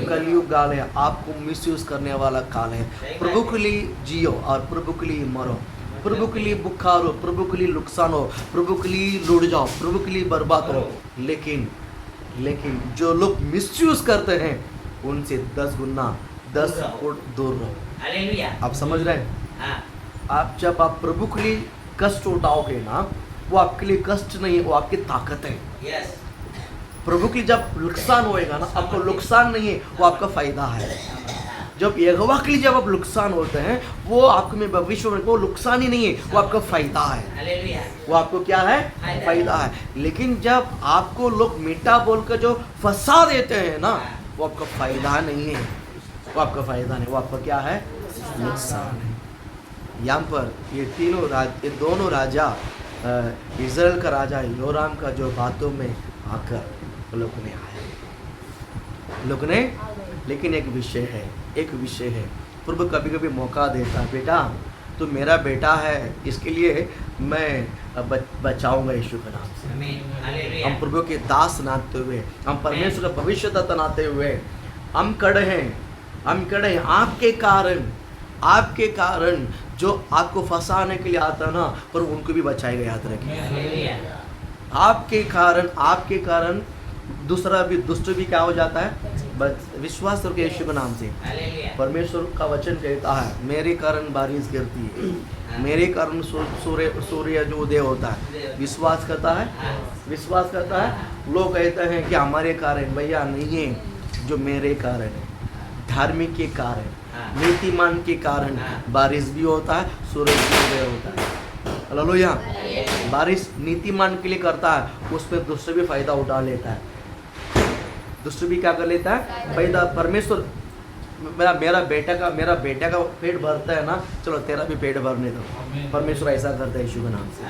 Speaker 1: कलयुग काल है। आपको मिसयूज करने वाला काल है। प्रभु के लिए जियो और प्रभु के लिए मरो, प्रभु के लिए बुखार हो, प्रभु के लिए नुकसान हो, प्रभु के लिए लुट जाओ, प्रभु के लिए बर्बाद हो। लेकिन जो लोग मिसयूज करते हैं उनसे 10 गुना 10 फुट दूर रहो। आप समझ रहे हैं? आप जब आप प्रभु के लिए कष्ट उठाओगे ना, वो आपके लिए कष्ट नहीं है, वो आपकी ताकत है। प्रभु की जब नुकसान होएगा ना, आपको नुकसान नहीं है, वो आपका फायदा है। जब यहोवा के लिए जब आप नुकसान होते हैं, वो आपको में भविष्य में वो नुकसान ही नहीं है, वो आपका फायदा है। वो आपको क्या है? फायदा है। लेकिन जब आपको लोग मीठा बोलकर जो फंसा देते हैं ना, वो आपका फायदा नहीं है, वो आपका फायदा नहीं, वो आपका क्या है? नुकसान है। यहाँ पर ये दोनों राजा, इज़राइल का राजा योराम का जो बातों में आकर लोग ने आया, लोग ने, लेकिन एक विषय है, प्रभु कभी कभी मौका देता है, बेटा तू मेरा बेटा है, इसके लिए मैं बचाऊंगा यीशु के नाम से। हम प्रभु के दास नाते हुए, हम परमेश्वर का भविष्यद्वक्ता नाते हुए हम खड़े हैं आपके कारण जो आपको फंसाने के लिए आता ना, पर उनको भी बचाएगा, याद रखिए। आपके कारण दूसरा भी दुष्ट भी क्या हो जाता है? विश्वास करके यीशु के नाम से। परमेश्वर का वचन कहता है, मेरे कारण बारिश गिरती है, मेरे कारण सूर्य जो उदय होता है। विश्वास करता है। लोग कहते हैं कि हमारे कारण, भैया नहीं है, जो मेरे कारण है, धार्मिक के कारण, नीतिमान के कारण बारिश भी होता है, सूरज भी उदय होता है। हालेलुया। बारिश नीतिमान के लिए करता है, उसमें दूसरे भी फायदा उठा लेता है, दूसरे भी क्या कर लेता है? फायदा। परमेश्वर मेरा बेटा का पेट भरता है ना, चलो तेरा भी पेट भरने दो। परमेश्वर ऐसा करता है यीशु के नाम से।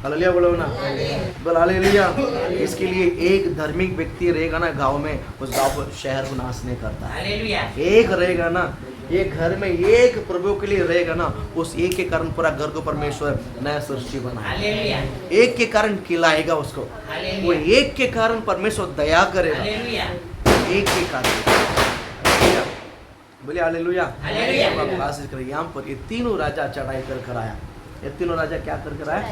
Speaker 1: हालेलुया बोलो ना, बोल हालेलुया। इसके लिए एक धार्मिक व्यक्ति रहेगा ना गांव में, उस गांव को, शहर को नाश नहीं करता। एक रहेगा ना, एक घर में एक प्रभु के लिए रहेगा ना, उस एक के कारण पूरा घर को परमेश्वर नया सृष्टि बनाएगा। एक के कारण खिलाएगा उसको, वो एक के कारण परमेश्वर दया करेगा, एक के कारण। बोले हालेलुया। यहाँ पर ये तीनों राजा चढ़ाई कर आया। ये तीनों राजा क्या कर आया?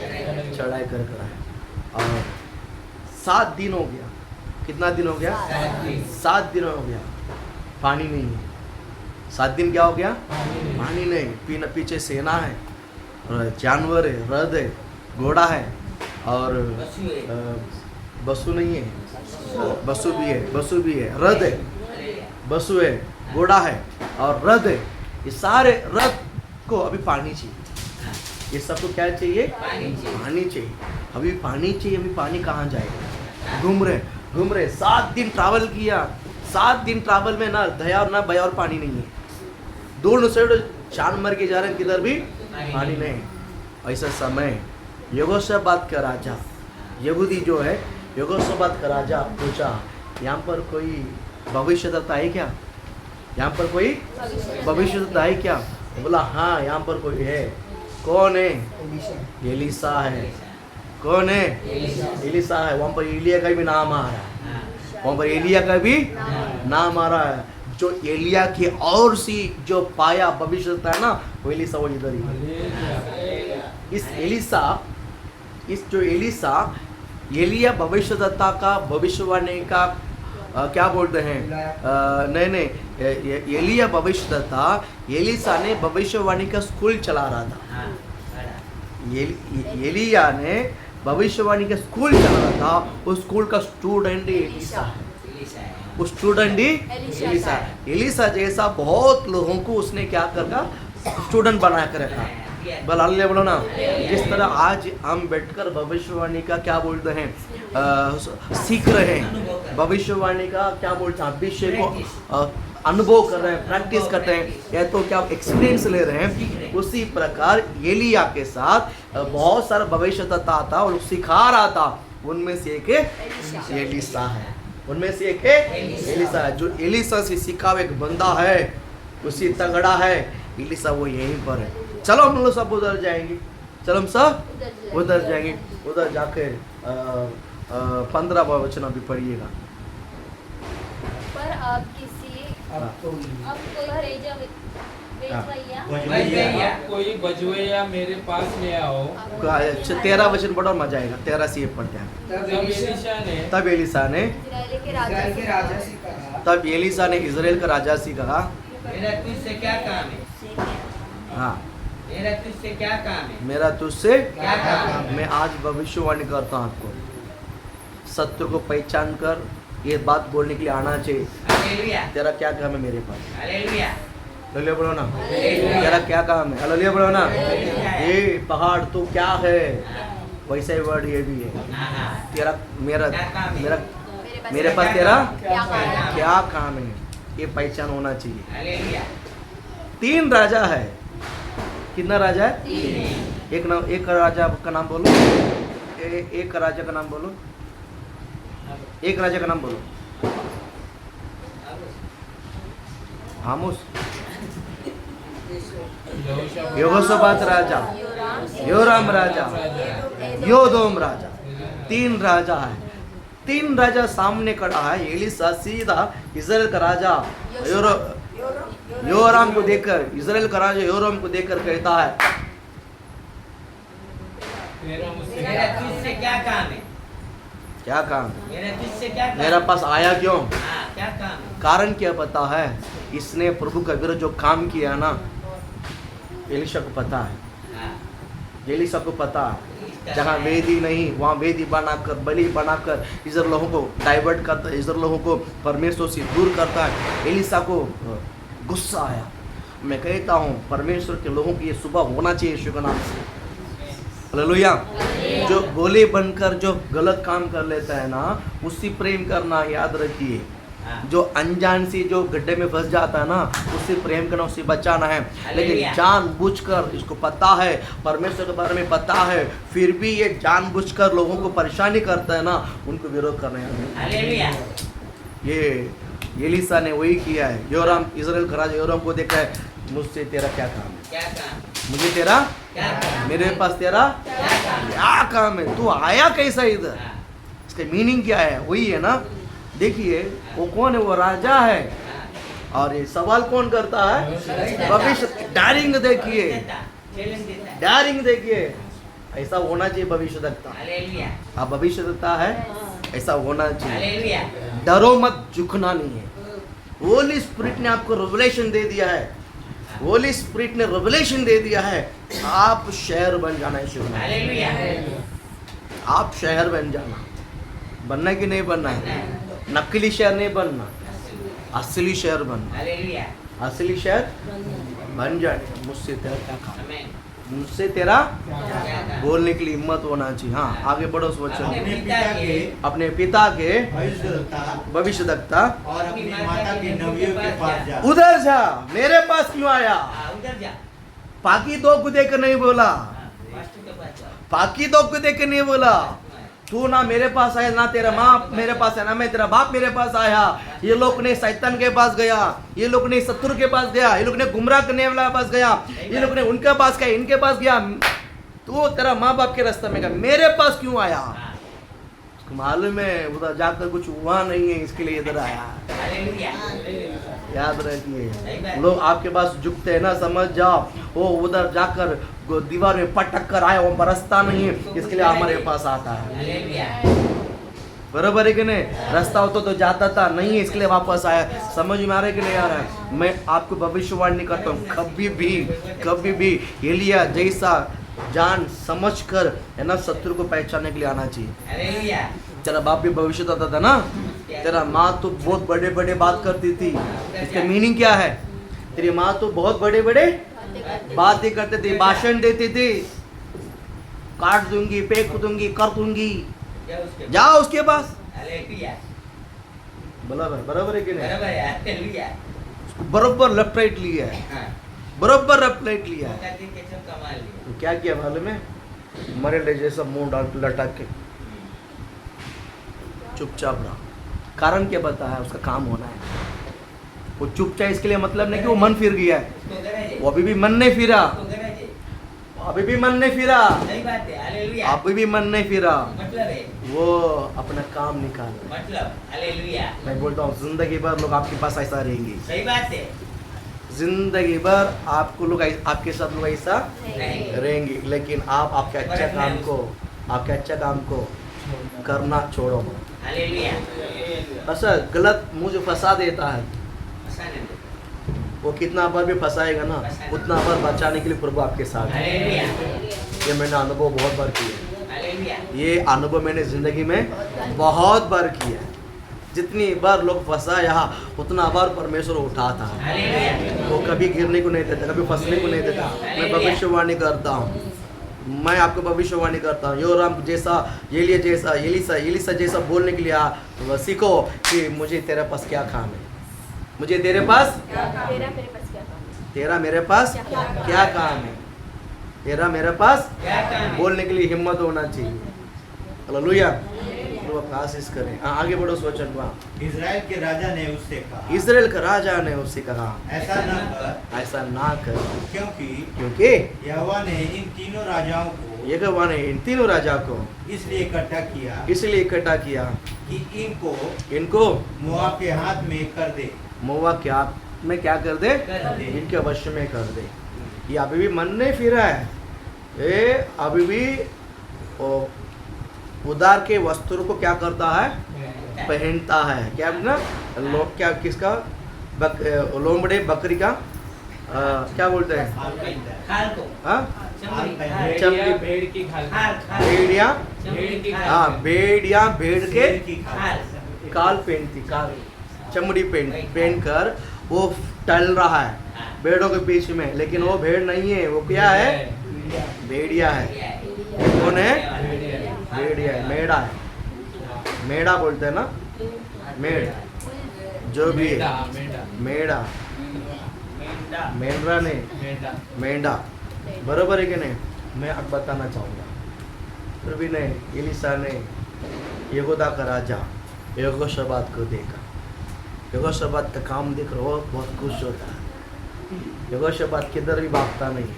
Speaker 1: चढ़ाई कर आया। और 7 दिन हो गया। कितना दिन हो गया? 7 दिन हो गया, पानी नहीं है। 7 दिन क्या हो गया? पानी नहीं। पीछे सेना है, जानवर है, रथ है, घोड़ा है, और बसु नहीं है, बसु भी है, रथ है, बसु है, घोड़ा है और रथ है। ये सारे रथ को अभी पानी चाहिए। ये सबको क्या चाहिए? पानी चाहिए। अभी पानी चाहिए। अभी पानी कहाँ जाएगा? घूम रहे 7 दिन ट्रैवल किया। 7 दिन ट्रैवल में ना दया और ना भय और पानी नहीं है। दोनों साइड चांद मर के जा रहे हैं, किधर भी पानी नहीं। ऐसा समय यहोशापात का राजा, यहूदी जो है, यहोशापात का राजा पूछा, यहाँ पर कोई भविष्यद्वक्ता है क्या? यहाँ पर कोई भविष्यद्वक्ता है क्या? बोला हाँ, यहाँ पर कोई है। कौन है? एलीशा है। कौन है? एलीशा है। वहाँ पर एलिया का भी नाम आ रहा है। वहाँ पर एलिया का भी नाम आ रहा है। जो एलिया की और सी जो पाया भविष्यद्वक्ता है ना, वो एलीशा वो इधर ही। इस एलीशा एलिया भविष्यद्वक्ता का भविष्यवाणी का क्या बोलते हैं? नहीं, एलिया भविष्यद्वक्ता, एलीशा ने भविष्यवाणी का स्कूल चला रहा था। एलिया ने भविष्यवाणी का स्कूल चला रहा था। उस स्कूल का स्टूडेंट ही एलीशा है। उस स्टूडेंट ही एलीशा है। एलीशा जैसा बहुत लोगों को उसने क्या करना, स्टूडेंट बना कर रखा। बल बोलो ना। जिस तरह आज हम बैठकर भविष्यवाणी का क्या बोलते हैं, सीख रहे हैं, भविष्यवाणी का क्या बोलते हैं, अभिषेक को अनुभव कर रहे हैं, प्रैक्टिस करते हैं, या तो क्या एक्सपीरियंस ले रहे हैं। उसी प्रकार एलिया के साथ बहुत सारा भविष्यद्वक्ता था और सिखा रहा था। उनमें से एक एलीशा है। उनमें से एक एलीशा है। जो एलीशा से सीखा हुआ एक बंदा है, उसी तगड़ा है एलीशा, वो यहीं पर है। चलो हम लोग सब उधर जाएंगे। चलो हम सब उधर जाएंगे। उधर जाके 15 वचन अभी पढ़िएगा।
Speaker 5: पर अब
Speaker 6: कोई बजवैया मेरे पास ले आओ।
Speaker 1: 13 वचन पढ़ो, मजा आएगा। 13 से ये पढ़ते हैं। तब एलीशा ने इजराइल का राजा से कहा,
Speaker 3: मेरा तुझसे क्या काम है?
Speaker 1: हाँ,
Speaker 3: मेरा तुझसे क्या काम है?
Speaker 1: मेरा तुझसे
Speaker 3: क्या काम है?
Speaker 1: मैं आज भविष्यवाणी करता हूँ आपको, सत्य को पहचान कर ये बात बोलने के लिए आना चाहिए।
Speaker 3: हालेलुया,
Speaker 1: तेरा क्या काम है मेरे पास?
Speaker 3: हालेलुया,
Speaker 1: हालेलुया बोलो ना। तेरा क्या काम है? हालेलुया बोलो ना। ये पहाड़ तो क्या है, वैसा ही वर्ड ये भी है। तेरा मेरा मेरा मेरे पास तेरा क्या काम है, ये पहचान होना चाहिए।
Speaker 3: हालेलुया।
Speaker 1: 3 राजा है। कितना राजा है? एक राजा का नाम बोलो। एक राजा का नाम बोलो। एक राजा का नाम बोलो। आमोस, यहोशापात राजा, योराम राजा, योदोम राजा। 3 राजा है। 3 राजा सामने खड़ा है। एलीशा सीधा इजराइल का राजा योराम को देखकर, इजराइल का राजा योराम को देखकर कहता है,
Speaker 3: मेरा तुझसे क्या काम है?
Speaker 1: क्या काम?
Speaker 3: मेरा तुझसे क्या काम?
Speaker 1: मेरा पास आया क्यों?
Speaker 3: हाँ, क्या काम है?
Speaker 1: कारण क्या पता है? इसने प्रभु का विरुद्ध जो काम किया ना, एलीशा को पता है।
Speaker 3: हाँ,
Speaker 1: एलीशा को पता है। जहाँ वेदी नहीं, वहाँ वेदी बनाकर, बलि बनाकर इधर लोगों को डाइवर्ट करता है, इधर लोगों को परमेश्वर से दूर करता है। एलीशा को गुस्सा आया। मैं कहता हूँ परमेश्वर के लोगों की ये सुबह होना चाहिए यीशु के नाम से। हालेलुया। जो गोले बनकर जो गलत काम कर लेता है ना, उससे प्रेम करना याद रखिए। जो अनजान से जो गड्ढे में फंस जाता है ना, उससे प्रेम करना, उससे बचाना है। लेकिन जानबूझकर, इसको पता है, परमेश्वर के बारे में पता है, फिर भी ये जानबूझकर लोगों को परेशानी करता है ना, उनको विरोध करना है। ये एलीशा ने वही किया है। योराम, इजराइल का राजा योराम को देखा है, मुझसे तेरा क्या काम है?
Speaker 3: क्या काम?
Speaker 1: मुझे तेरा
Speaker 3: क्या काम?
Speaker 1: मेरे पास तेरा क्या काम है? तू आया कैसा इधर? इसका मीनिंग क्या है? वही है ना। देखिए वो कौन है? वो राजा है। और ये सवाल कौन करता है? भविष्य। डायरिंग देखिए, डायरिंग देखिए। ऐसा होना चाहिए भविष्यद्वक्ता। आप भविष्यद्वक्ता है, ऐसा होना चाहिए। डरो मत, झुकना नहीं है। होली स्पिरिट ने आपको रेवलेशन दे दिया है। होली स्पिरिट ने रेवलेशन दे दिया है। आप शहर बन जाना है। आप शहर बन जाना। बनना कि नहीं बनना है? नकली शहर नहीं बनना, असली शहर बनना। असली शहर बन जाए। मुझसे तेरा क्या काम? मुझसे तेरा बोलने के लिए हिम्मत होना चाहिए। हाँ, आगे बढ़ो। सोचो। अपने पिता के भविष्यद्वक्ता
Speaker 7: और अपनी माता के नवियों के पास जा।
Speaker 1: उधर जा। मेरे पास क्यों आया? पाकी दो को देकर नहीं बोला। पाकी दो को देकर नहीं बोला। तू ना मेरे पास आया, ना तेरा माँ मेरे पास है, ना मैं तेरा बाप मेरे पास आया। ये लोग ने शैतान के पास गया, ये लोग ने शत्रु के पास गया, ये लोग ने गुमराह करने वाला पास गया, ये लोग ने उनके पास गया, इनके पास गया। तू तेरा माँ बाप के रास्ते में गया, मेरे पास क्यों आया? उसको मालूम है उधर जाकर कुछ हुआ नहीं है, इसके लिए इधर आया।
Speaker 3: हालेलुया।
Speaker 1: याद रखिए, लोग आपके पास झुकते हैं ना, समझ जाओ वो उधर जाकर दीवार में पटक कर आया, वो बरसता नहीं है, इसके लिए हमारे पास आता है।
Speaker 3: हालेलुया।
Speaker 1: बरोबर है कि नहीं? रास्ता होता तो जाता था, नहीं इसके लिए वापस आया। समझ में आ रहा है कि नहीं आ रहा है? मैं आपको भविष्यवाणी करता हूँ, कभी भी एलिया जैसा जान समझ कर है ना शत्रु को पहचानने के लिए आना चाहिए।
Speaker 3: हालेलुया।
Speaker 1: तेरा बाप भी भविष्य बताता था ना, तेरा माँ तो बहुत बड़े बड़े बात करती थी। इसका मीनिंग क्या है? तेरी माँ तो बहुत बड़े बड़े बातें करते थे, भाषण देती थी, काट दूंगी, फेंक दूंगी, कर दूंगी, जाओ उसके पास।
Speaker 3: हालेलुया।
Speaker 1: बराबर है कि नहीं?
Speaker 3: बराबर है। हालेलुया।
Speaker 1: बरोबर लेफ्ट राइट लिया है,
Speaker 3: हाँ।
Speaker 1: बरोबर लेफ्ट राइट लिया है।
Speaker 3: कहते हैं कि सब कमाल लिया।
Speaker 1: तो क्या किया मालूम है? मरे ले जैसा मुंह डाल लटक के चुपचाप रहा। कारण क्या बताया? उसका काम होना है। वो चुपचाप इसके लिए मतलब नहीं कि वो मन फिर गया है,
Speaker 3: उसको गरज
Speaker 1: वो अभी भी मन नहीं फिरा,
Speaker 3: उसको गरज है।
Speaker 1: अभी भी मन नहीं फिरा,
Speaker 3: सही बात है। हालेलुया।
Speaker 1: अभी भी मन नहीं फिरा,
Speaker 3: मतलब है,
Speaker 1: वो अपना काम निकाल।
Speaker 3: मतलब हालेलुया।
Speaker 1: मैं बोलता हूँ जिंदगी भर लोग आपके पास ऐसा रहेंगे,
Speaker 3: सही बात है।
Speaker 1: जिंदगी भर आपको लोग आपके साथ लोग ऐसा
Speaker 3: नहीं।
Speaker 1: रहेंगे, लेकिन आप आपके अच्छा काम को, आपके अच्छा काम को करना छोड़ो मत।
Speaker 3: हालेलुया।
Speaker 1: ऐसा गलत मुझे फंसा देता है,
Speaker 3: आसान है।
Speaker 1: वो कितना बार भी फंसाएगा ना, उतना बार बचाने के लिए प्रभु आपके साथ है।
Speaker 3: हालेलुया।
Speaker 1: ये मैंने अनुभव बहुत बार किया है,
Speaker 3: हालेलुया।
Speaker 1: ये अनुभव मैंने जिंदगी में बहुत बार किया है। जितनी बार लोग फंसा यहाँ, उतना बार परमेश्वर उठाता है।
Speaker 3: हालेलुया।
Speaker 1: वो कभी गिरने को नहीं देता, कभी फंसने को नहीं देता। मैं भविष्यवाणी करता हूँ, मैं आपको भविष्यवाणी करता हूँ। योराम जैसा, एलिया जैसा, एलिसा जैसा बोलने के लिए सीखो कि मुझे तेरे पास क्या काम है, मुझे तेरे पास,
Speaker 5: तेरा मेरे पास क्या काम है?
Speaker 1: तेरा मेरे पास क्या काम है, तेरा मेरे पास
Speaker 3: क्या काम है?
Speaker 1: बोलने के लिए हिम्मत होना चाहिए। हालेलुया। तो आप आशीष करें। आगे बढ़ो सोचन वहाँ।
Speaker 7: इजराइल के राजा ने उससे कहा,
Speaker 1: इजराइल का राजा ने उससे कहा,
Speaker 7: ऐसा न कर,
Speaker 1: ऐसा ना कर,
Speaker 7: क्योंकि यहोवा ने इन तीनों राजाओं को
Speaker 1: यहोवा ने इन तीनों राजा को
Speaker 7: इसलिए इकट्ठा किया
Speaker 1: इसलिए इकट्ठा किया
Speaker 7: कि
Speaker 1: इनको
Speaker 7: मोआब के हाथ में कर दे।
Speaker 1: मोवा के हाथ में क्या कर दे?
Speaker 3: कर दे।
Speaker 1: इनके वश में कर दे। ये अभी भी मन नहीं फिरा है, ये अभी भी ओ, उधार के वस्त्रों को क्या करता है? पहनता है। क्या ना लोग क्या किसका लोमड़े बकरी का क्या बोलते हैं?
Speaker 3: खाल को।
Speaker 1: हाँ?
Speaker 3: चमड़ी। खाल।
Speaker 1: चमड़ी।
Speaker 6: भेड़ की खाल।
Speaker 3: खाल। खाल।
Speaker 1: भेड़िया,
Speaker 3: चमड़ी की खाल।
Speaker 1: हाँ भेड़िया भेड़ के
Speaker 7: शेर की खाल।
Speaker 3: खाल।
Speaker 1: काल पहनती, काल चमड़ी पहन कर वो टल रहा है भेड़ों के बीच में, लेकिन वो भेड़ नहीं है, वो क्या है? भेड़िया है। कौन है? भेड़िया है, मेढ़ा है, मेढ़ा बोलते हैं ना, मेढ़ जो भी है, मेढ़ा, मेंढरा नहीं, मेंढा। बरोबर है कि नहीं? मैं अब बताना चाहूँगा, फिर भी नहीं, एलिसा ने यहूदा का राजा यहोशापात को देखा। यहोशापात का काम देख रहे हो, बहुत खुश होता है। यहोशापात किधर भी भागता नहीं है,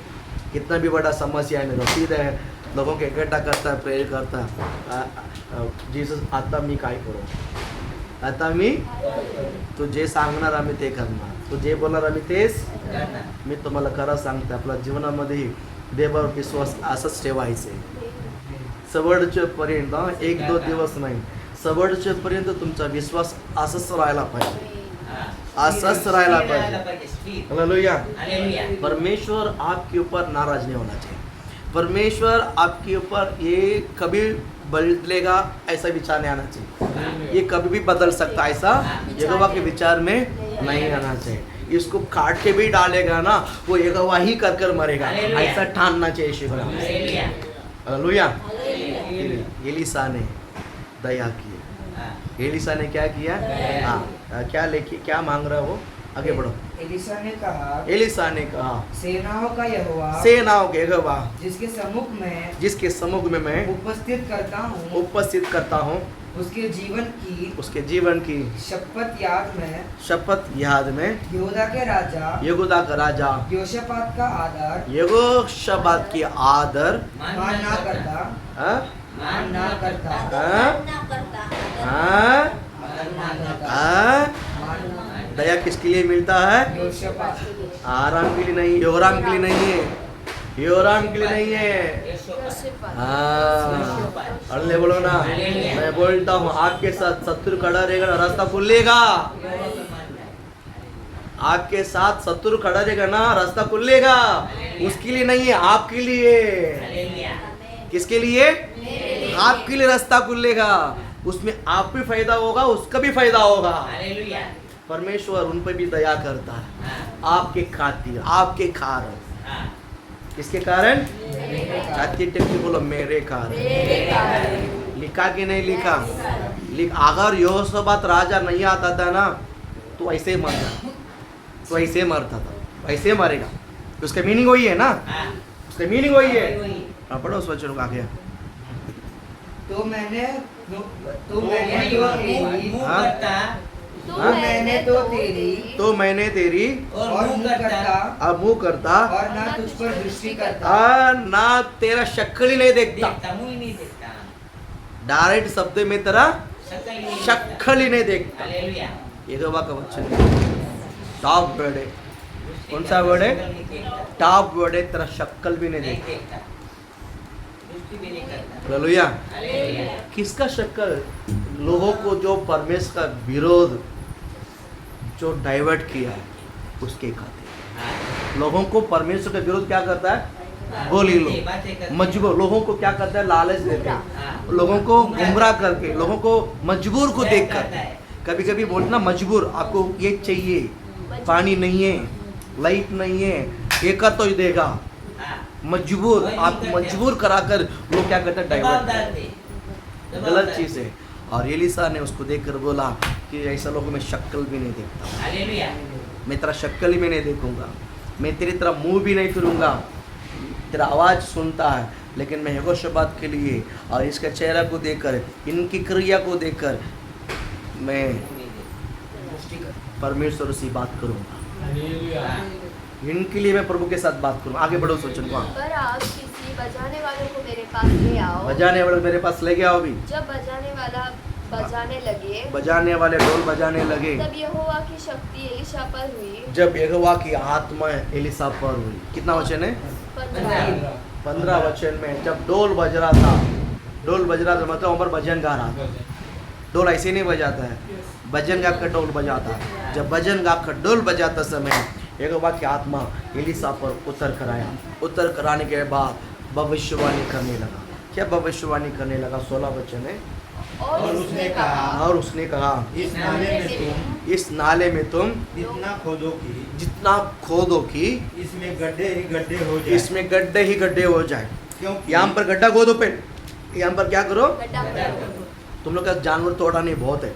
Speaker 1: कितना भी बड़ा समस्या है तो सीधे लोगों के इकट्ठा करता है, प्रेयर करता है, जीसस आता मी काय करो, आता मी तू जे सांगणार आम्ही ते करणार, तू जे बोलणार आम्ही तेच। मी तुम्हाला खरं सांगते, आपल्या जीवनामध्ये देवावर विश्वास असंच ठेवायचे शेवटपर्यंत, एक दो दिवस नाही, शेवटपर्यंत तुमचा विश्वास असंच राहायला पाहिजे, असंच राहायला पाहिजे। हालेलुया।
Speaker 3: हालेलुया।
Speaker 1: परमेश्वर आपके ऊपर नाराज नहीं होना चाहिए। परमेश्वर आपके ऊपर ये कभी बदलेगा ऐसा विचार नहीं आना चाहिए, ये कभी भी बदल सकता है ऐसा यहोवा के विचार में नहीं आना चाहिए। इसको काट के भी डालेगा ना, वो यहोवा ही कर कर मरेगा, ऐसा ठानना चाहिए शिवराम।
Speaker 3: हालेलुया।
Speaker 1: हालेलुया। एलिसा ने दया किया। एलिसा ने क्या किया? हाँ, क्या लेके क्या मांग रहा है वो? आगे बढ़ो।
Speaker 4: एलिशा ने कहा,
Speaker 1: एलिशा ने कहा,
Speaker 4: सेनाओं का यहोवा,
Speaker 1: सेनाओं के यहोवा,
Speaker 4: जिसके सम्मुख में मैं उपस्थित करता हूँ, उसके जीवन की शपथ याद में यहूदा का राजा योशापात का आदर मान ना करता।
Speaker 1: दया किसके लिए मिलता है?
Speaker 4: योशापात।
Speaker 1: आराम के लिए नहीं, योराम के लिए नहीं है, योराम के लिए नहीं है। हाँ, अल्ले बोलो ना, मैं बोलता हूँ आपके साथ शत्रु खड़ा रहेगा ना, रास्ता खुलेगा। आपके साथ शत्रु खड़ा रहेगा ना, रास्ता खुलेगा। उसके लिए नहीं है, आपके लिए। किसके लिए? आपके लिए रास्ता खुलेगा। उसमें आप भी फायदा होगा, उसका भी फायदा होगा। परमेश्वर उन पर भी दया करता है, आपके खातिर, आपके कारण। किसके कारण? छाती टेक के बोलो, मेरे कारण। लिखा कि नहीं लिखा? अगर यहोशापात राजा नहीं आता था ना, तो ऐसे ही मरता, तो ऐसे मरता था, ऐसे मरेगा। उसका मीनिंग वही है ना, उसका मीनिंग वही है। हाँ, पढ़ो उस वचन को आगे।
Speaker 4: तो मैंने तेरी और मुंह करता और ना तुझ पर दृष्टि करता,
Speaker 1: ना तेरा शक्ल ही नहीं देखता। डायरेक्ट शब्द में तेरा शक्ल ही नहीं देखता। यहोवा का वचन टॉप वर्ड है। कौन सा वर्ड है? टॉप वर्ड है। तेरा शक्ल भी नहीं देखता। हालेलुया। किसका शक्ल? लोगों को जो परमेश्वर का विरोध जो डाइवर्ट किया है, उसके खातिर। लोगों को परमेश्वर का विरोध क्या करता है? बोली लो, मजबूर लोगों को क्या करता है? लालच देते, लोगों को गुमराह करके, लोगों को मजबूर को देख कर। कभी कभी बोलना मजबूर, आपको ये चाहिए, पानी नहीं है, लाइट नहीं है, ये कर तो ही देगा। मजबूर, आपको मजबूर कराकर लोग क्या करते हैं? डाइवर्ट। गलत चीज है। और एलिशा ने उसको देखकर बोला कि ऐसा लोगों में शक्ल भी नहीं देखता। मैं तेरा शक्ल ही में नहीं देखूंगा, मैं तेरी तरह मुंह भी नहीं फिरूंगा। तेरा आवाज सुनता है, लेकिन मैं यहोशापात के लिए और इसके चेहरा को देखकर, इनकी क्रिया को देखकर मैं परमेश्वर से बात करूंगा। इनके लिए मैं प्रभु के साथ बात करूँ। आगे बढ़ो सोचन को।
Speaker 5: पर आप किसी बजाने वालों को मेरे पास ले आओ।
Speaker 1: बजाने वाले मेरे पास ले आओ भी।
Speaker 5: जब बजाने वाला बजाने लगे,
Speaker 1: बजाने वाले ढोल बजाने लगे,
Speaker 5: तब यहोवा की शक्ति एलिशा पर हुई।
Speaker 1: जब यहोवा की आत्मा एलिशा पर हुई। कितना वचन है? 15 वचन में। जब ढोल बज रहा था, ढोल बज रहा था मतलब उमर भजन गा रहा था। ढोल ऐसे नहीं बजाता है, भजन गा कर ढोल बजाता है। जब भजन गा कर ढोल बजाता समय यहोवा की आत्मा एलिशा पर उतर कर आया। उतर कर आने के बाद भविष्यवाणी करने लगा। क्या भविष्यवाणी करने लगा? 16 वचन है।
Speaker 7: और उसने कहा
Speaker 1: इस नाले में तुम जितना खोदो कि
Speaker 7: इसमें गड्ढे ही गड्ढे हो जाए।
Speaker 1: इसमें गड्ढे ही गड्ढे हो जाए।
Speaker 7: क्योंकि
Speaker 1: यहाँ पर गड्ढा खोदो पे, यहाँ पर क्या करो?
Speaker 5: गड्ढा।
Speaker 1: तुम लोग का जानवर तोड़ा नहीं, बहुत है,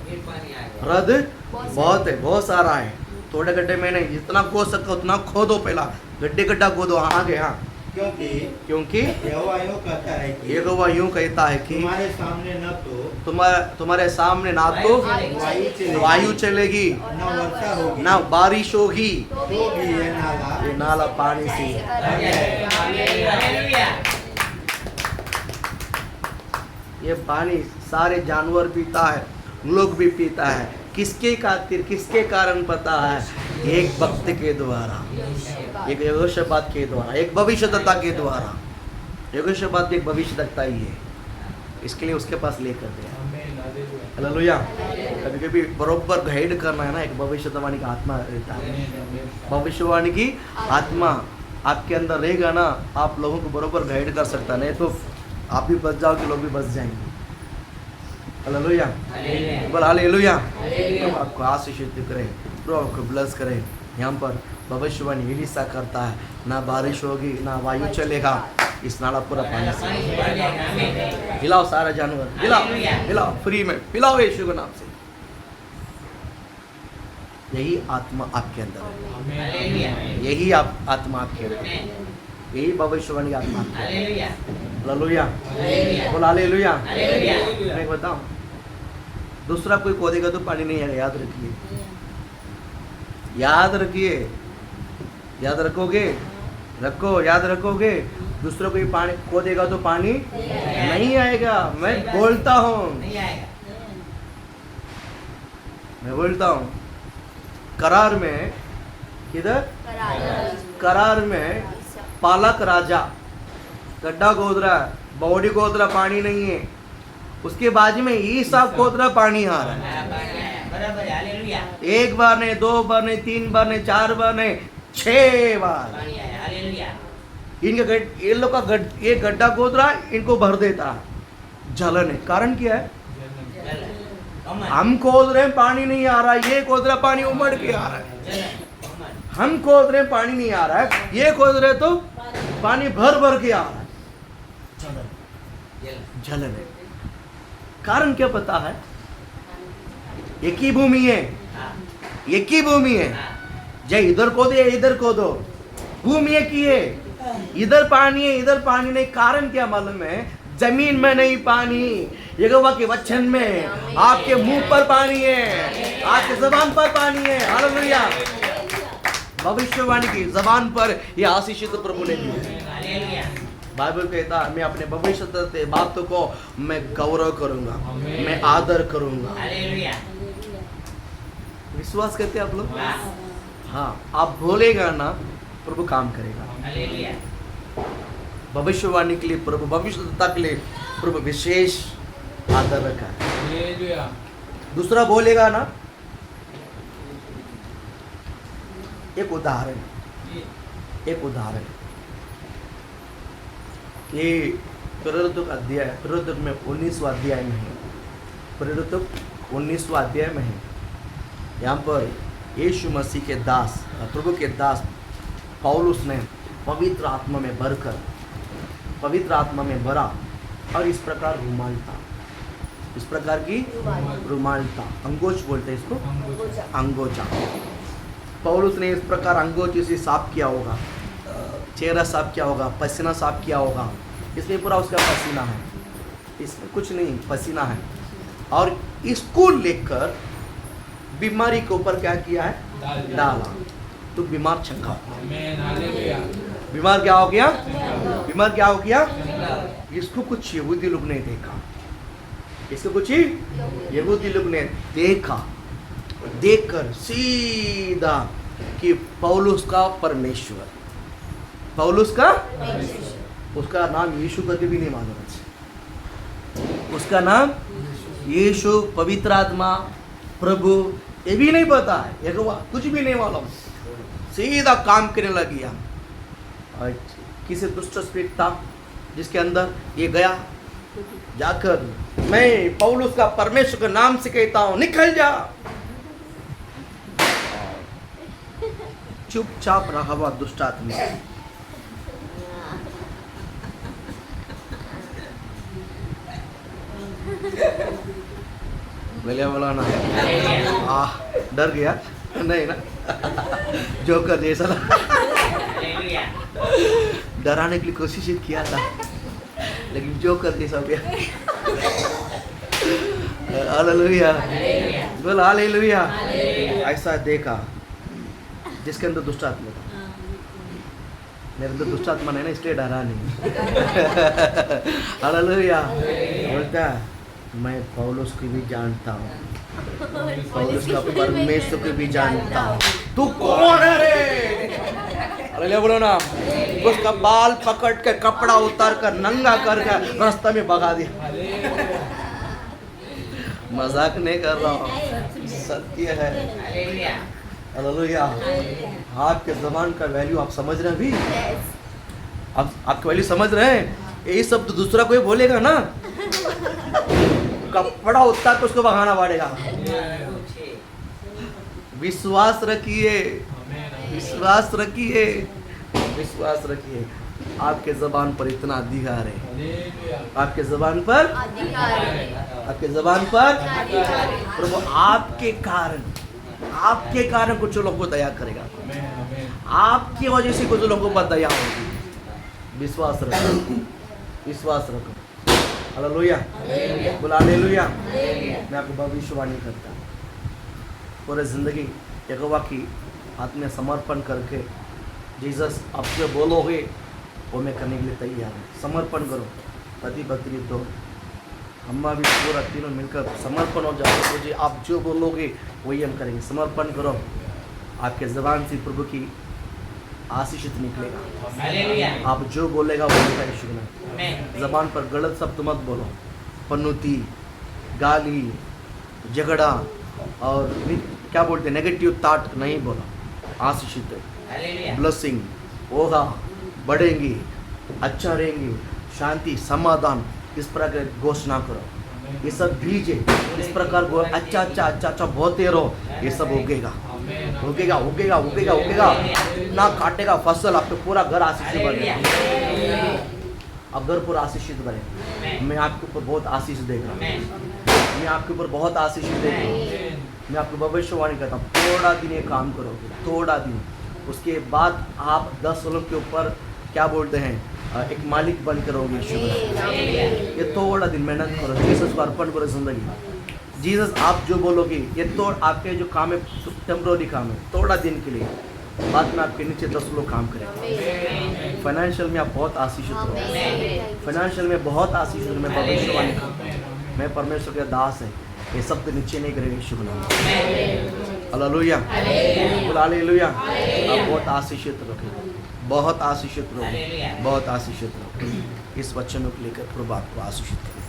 Speaker 1: रद बहुत है, बहुत सारा है। थोड़े गड्ढे में नहीं, जितना खोद सकते उतना खोदो। पहला गड्ढे गड्ढा खोदो। हाँ आगे। हाँ, क्योंकि
Speaker 7: यहोवा यूं कहता है कि
Speaker 1: यहोवा यूं कहता है कि
Speaker 7: तुम्हारे सामने न तो
Speaker 1: तुम्हारे सामने ना तो वायु चलेगी,
Speaker 7: न वर्षा होगी,
Speaker 1: ना बारिश होगी,
Speaker 7: तो भी ये
Speaker 1: नाला पानी से। ये पानी सारे जानवर पीता है, लोग भी पीता है। किसके खातिर, किसके कारण पता है? एक भक्त के द्वारा, एक यहोशापात के द्वारा, एक भविष्यद्वक्ता के द्वारा। यहोशापात भी एक भविष्यद्वक्ता ही है, इसके लिए उसके पास लेकर गया। हालेलुया। कभी कभी बरोबर गाइड करना है ना, एक भविष्यवाणी का आत्मा रहता है। भविष्यवाणी की आत्मा आपके अंदर रहेगा ना, आप लोगों को बरोबर गाइड कर सकता। नहीं तो आप भी बच जाओगे, लोग भी बच जाएंगे। हालेलुया। बोल हालेलुया। आपको आशीषित करे, प्रभु आपको ब्लेस करे। यहाँ पर भविष्यवाणी एलिशा करता है, ना बारिश होगी, ना वायु चलेगा, इस नाला पूरा पानी से। हिलाओ सारा जानवर, हिलाओ हिलाओ, फ्री में हिलाओ यीशु के नाम से। यही आत्मा आपके अंदर है,
Speaker 3: हालेलुया
Speaker 1: यही आत्मा आपके अंदर है, यही भविष्यवाणी आत्मा आपके अंदर
Speaker 3: हालेलुया
Speaker 1: है। हालेलुया,
Speaker 3: हालेलुया
Speaker 1: बोल हालेलुया।
Speaker 3: हालेलुया
Speaker 1: मैं बताऊं, दूसरा कोई खोदेगा तो पानी नहीं आएगा, याद रखिए, याद रखिए, याद रखोगे, रखो, याद रखोगे। दूसरा कोई पानी खोदेगा तो पानी नहीं आएगा। मैं बोलता हूँ,
Speaker 3: नहीं आएगा
Speaker 1: मैं बोलता हूँ, करार में, किधर करार में पालक राजा गड्ढा खोद रहा है, बॉडी खोद रहा, पानी नहीं है। उसके बाजू में ईसा खोद रहा, पानी आ रहा है।
Speaker 3: बराबर है हालेलुया
Speaker 1: एक बार नहीं, दो बार नहीं, तीन बार नहीं, चार बार नहीं, 6 बार।
Speaker 3: पानी आया हालेलुया
Speaker 1: इनका ये लोग का ये गड्ढा खोद रहा, इनको भर देता है। जलन है, कारण क्या है?
Speaker 3: चल कमर
Speaker 1: हम खोद रहे हैं, पानी नहीं आ रहा, ये खोद रहा, पानी उमड़ के आ रहा है।
Speaker 3: चल कमर
Speaker 1: हम खोद रहे हैं, पानी नहीं आ रहा है, ये खोद रहे तो पानी भर भर के आ रहा है।
Speaker 3: चल
Speaker 1: जलन है, कारण क्या पता है? एक ही भूमि है,
Speaker 3: हाँ
Speaker 1: एक ही भूमि है।
Speaker 3: हाँ
Speaker 1: जय इधर को दे, इधर को दो, भूमि एक ही है। इधर पानी है, इधर पानी नहीं। कारण क्या मालूम है? जमीन में नहीं पानी, यहोवा के वचन में, आपके मुंह पर पानी है, आपके जबान पर पानी है। हालेलुया, भविष्यवाणी की जबान पर ये आशीषित प्रभु ने दी है।
Speaker 3: हालेलुया
Speaker 1: बाइबल कहता है, मैं अपने भविष्य के बातों को मैं गौरव करूंगा,
Speaker 6: आमीन।
Speaker 1: मैं आदर करूंगा।
Speaker 3: हालेलुया
Speaker 1: विश्वास करते हैं आप लोग?
Speaker 3: वाह
Speaker 1: हाँ, आप बोलेगा ना, प्रभु काम करेगा।
Speaker 3: हालेलुया
Speaker 1: भविष्यवाणी के लिए प्रभु, भविष्यता के लिए प्रभु विशेष आदर रखा है।
Speaker 6: हालेलुया
Speaker 1: दूसरा बोलेगा ना, एक उदाहरण, एक उदाहरण, ये प्रेरितों का अध्याय, प्रेरितों में 19वां अध्याय में है, प्रेरितों 19वां अध्याय में है। यहाँ पर यीशु मसीह के दास, प्रभु के दास पौलुस ने पवित्र आत्मा में भरकर, पवित्र आत्मा में भरा और इस प्रकार रुमालता, इस प्रकार की रुमालता, अंगोच बोलते हैं इसको, अंगोचा। पौलुस ने इस प्रकार अंगोची से साफ किया होगा, चेहरा साफ किया होगा, पसीना साफ किया होगा। इसमें पूरा उसका पसीना है, इसमें कुछ नहीं, पसीना है। और इसको लेकर बीमारी के ऊपर क्या किया है? डाला, तो बीमार चंगा।
Speaker 6: आमीन हालेलुया
Speaker 1: बीमार क्या हो गया? बीमार क्या हो गया? इसको कुछ यहूदी लोग ने देखा, इसको कुछ यहूदी लोग ने देखा, देखकर सीधा कि पौलुस का परमेश्वर, पौलुस का, उसका नाम यीशु करके भी नहीं मालूम है, उसका नाम यीशु, पवित्र आत्मा, प्रभु, ये भी नहीं पता है, यहोवा कुछ भी नहीं मालूम, सीधा काम करने लग गया। और किसी दुष्ट स्पिरिट था जिसके अंदर ये गया, जाकर मैं पौलुस का परमेश्वर के नाम से कहता हूं, निकल जा। चुपचाप रहा हुआ दुष्ट आदमी, बोले बोला ना, डर गया नहीं ना, जोकर जैसा ना,
Speaker 3: हालेलुया
Speaker 1: डराने की कोशिश किया था लेकिन जोकर जैसा हो गया। हालेलुया,
Speaker 3: हालेलुया
Speaker 1: बोल हालेलुया।
Speaker 3: हालेलुया
Speaker 1: ऐसा देखा जिसके अंदर दुष्ट आत्मा था, मेरे अंदर दुष्ट आत्मा नहीं ना, इसलिए डरा नहीं। हालेलुया, बोलता मैं पौलुस को भी जानता हूँ, पौलुस का परमेश्वर को भी जानता हूँ, तू कौन है रे? हालेलुया बोलो ना। उसका बाल पकड़ के, कपड़ा उतार कर, नंगा करके रास्ता में भगा दिया। मजाक नहीं कर रहा हूँ, सत्य है।
Speaker 3: Hallelujah
Speaker 1: hallelujah. आपके जबान का वैल्यू आप समझ रहे हैं अभी? आपकी वैल्यू समझ रहे हैं? यही सब तो दूसरा कोई बोलेगा ना, कपड़ा उतार के उसको भगाना पड़ेगा। विश्वास रखिए, विश्वास रखिए, विश्वास रखिए। आपके जबान पर इतना अधिकार है,
Speaker 6: हालेलुया
Speaker 1: आपके जबान पर,
Speaker 5: अधिकार है,
Speaker 1: आपके जबान पर
Speaker 5: अधिकार है।
Speaker 1: प्रभु आपके कारण आपके कारण कुछ लोगों को दया करेगा, आपकी वजह से कुछ लोगों पर दया होगी। विश्वास रखो, विश्वास रखो। हालेलुया, बोला हालेलुया। मैं आपको भविष्यवाणी करता हूँ, पूरे जिंदगी यहोवा की हाथ में समर्पण करके जीसस आप जो बोलोगे वो मैं करने के लिए तैयार हूँ। समर्पण करो, पति पत्नी तो अम्मा भी पूरा तीनों मिलकर समर्पण हो जाओ। मुझे आप जो बोलोगे वही हम करेंगे। समर्पण करो, आपके ज़बान से प्रभु की आशीषित निकलेगा।
Speaker 3: हालेलुया।
Speaker 1: आप जो बोलेगा वो होगा यीशु के नाम।
Speaker 3: आमेन।
Speaker 1: ज़बान पर गलत शब्द मत बोलो, पन्नुती, गाली, झगड़ा और क्या बोलते हैं नेगेटिव थॉट नहीं बोलो। आशीषित
Speaker 3: हालेलुया।
Speaker 1: ब्लेसिंग होगा, बढ़ेंगी, अच्छा रहेंगी, शांति, समाधान, इस प्रकार घोषणा करो। ये सब बीज है, इस प्रकार अच्छा अच्छा अच्छा अच्छा बोलते रहो, ये सब उगेगा, उगेगा उगेगा उगेगा उगेगा। ना काटेगा फसल, आपके पूरा घर आशीषित बनेगा। अब घर पूरा आशीषित बने। मैं आपके ऊपर बहुत आशीष देगा, मैं आपके ऊपर बहुत आशीष देगा। मैं आपको भविष्यवाणी करता हूँ, थोड़ा दिन ये काम करोगे, थोड़ा दिन, उसके बाद आप 10 लोगों के ऊपर क्या बोलते हैं एक मालिक बन करोगे। ये थोड़ा दिन मेहनत करो, जीसस को अर्पण करो जिंदगी। जीसस आप जो बोलोगे ये तो आपके जो काम है टेम्पररी काम है, थोड़ा दिन के लिए, बाद में आपके नीचे 10 लोग काम करेंगे। फाइनेंशियल में आप बहुत आशीषित हो, फाइनेंशियल में बहुत आशीषित हो। मैं भविष्यवाणी करता हूँ, मैं परमेश्वर के दास है, ये सब तो नीचे नहीं करेंगे यीशु के नाम में। Hallelujah, hallelujah. आप बहुत आशीषित रहो, बहुत आशीषित रहो, बहुत आशीषित रहो। इस वचनों को लेकर प्रभु आपको आशीषित करें।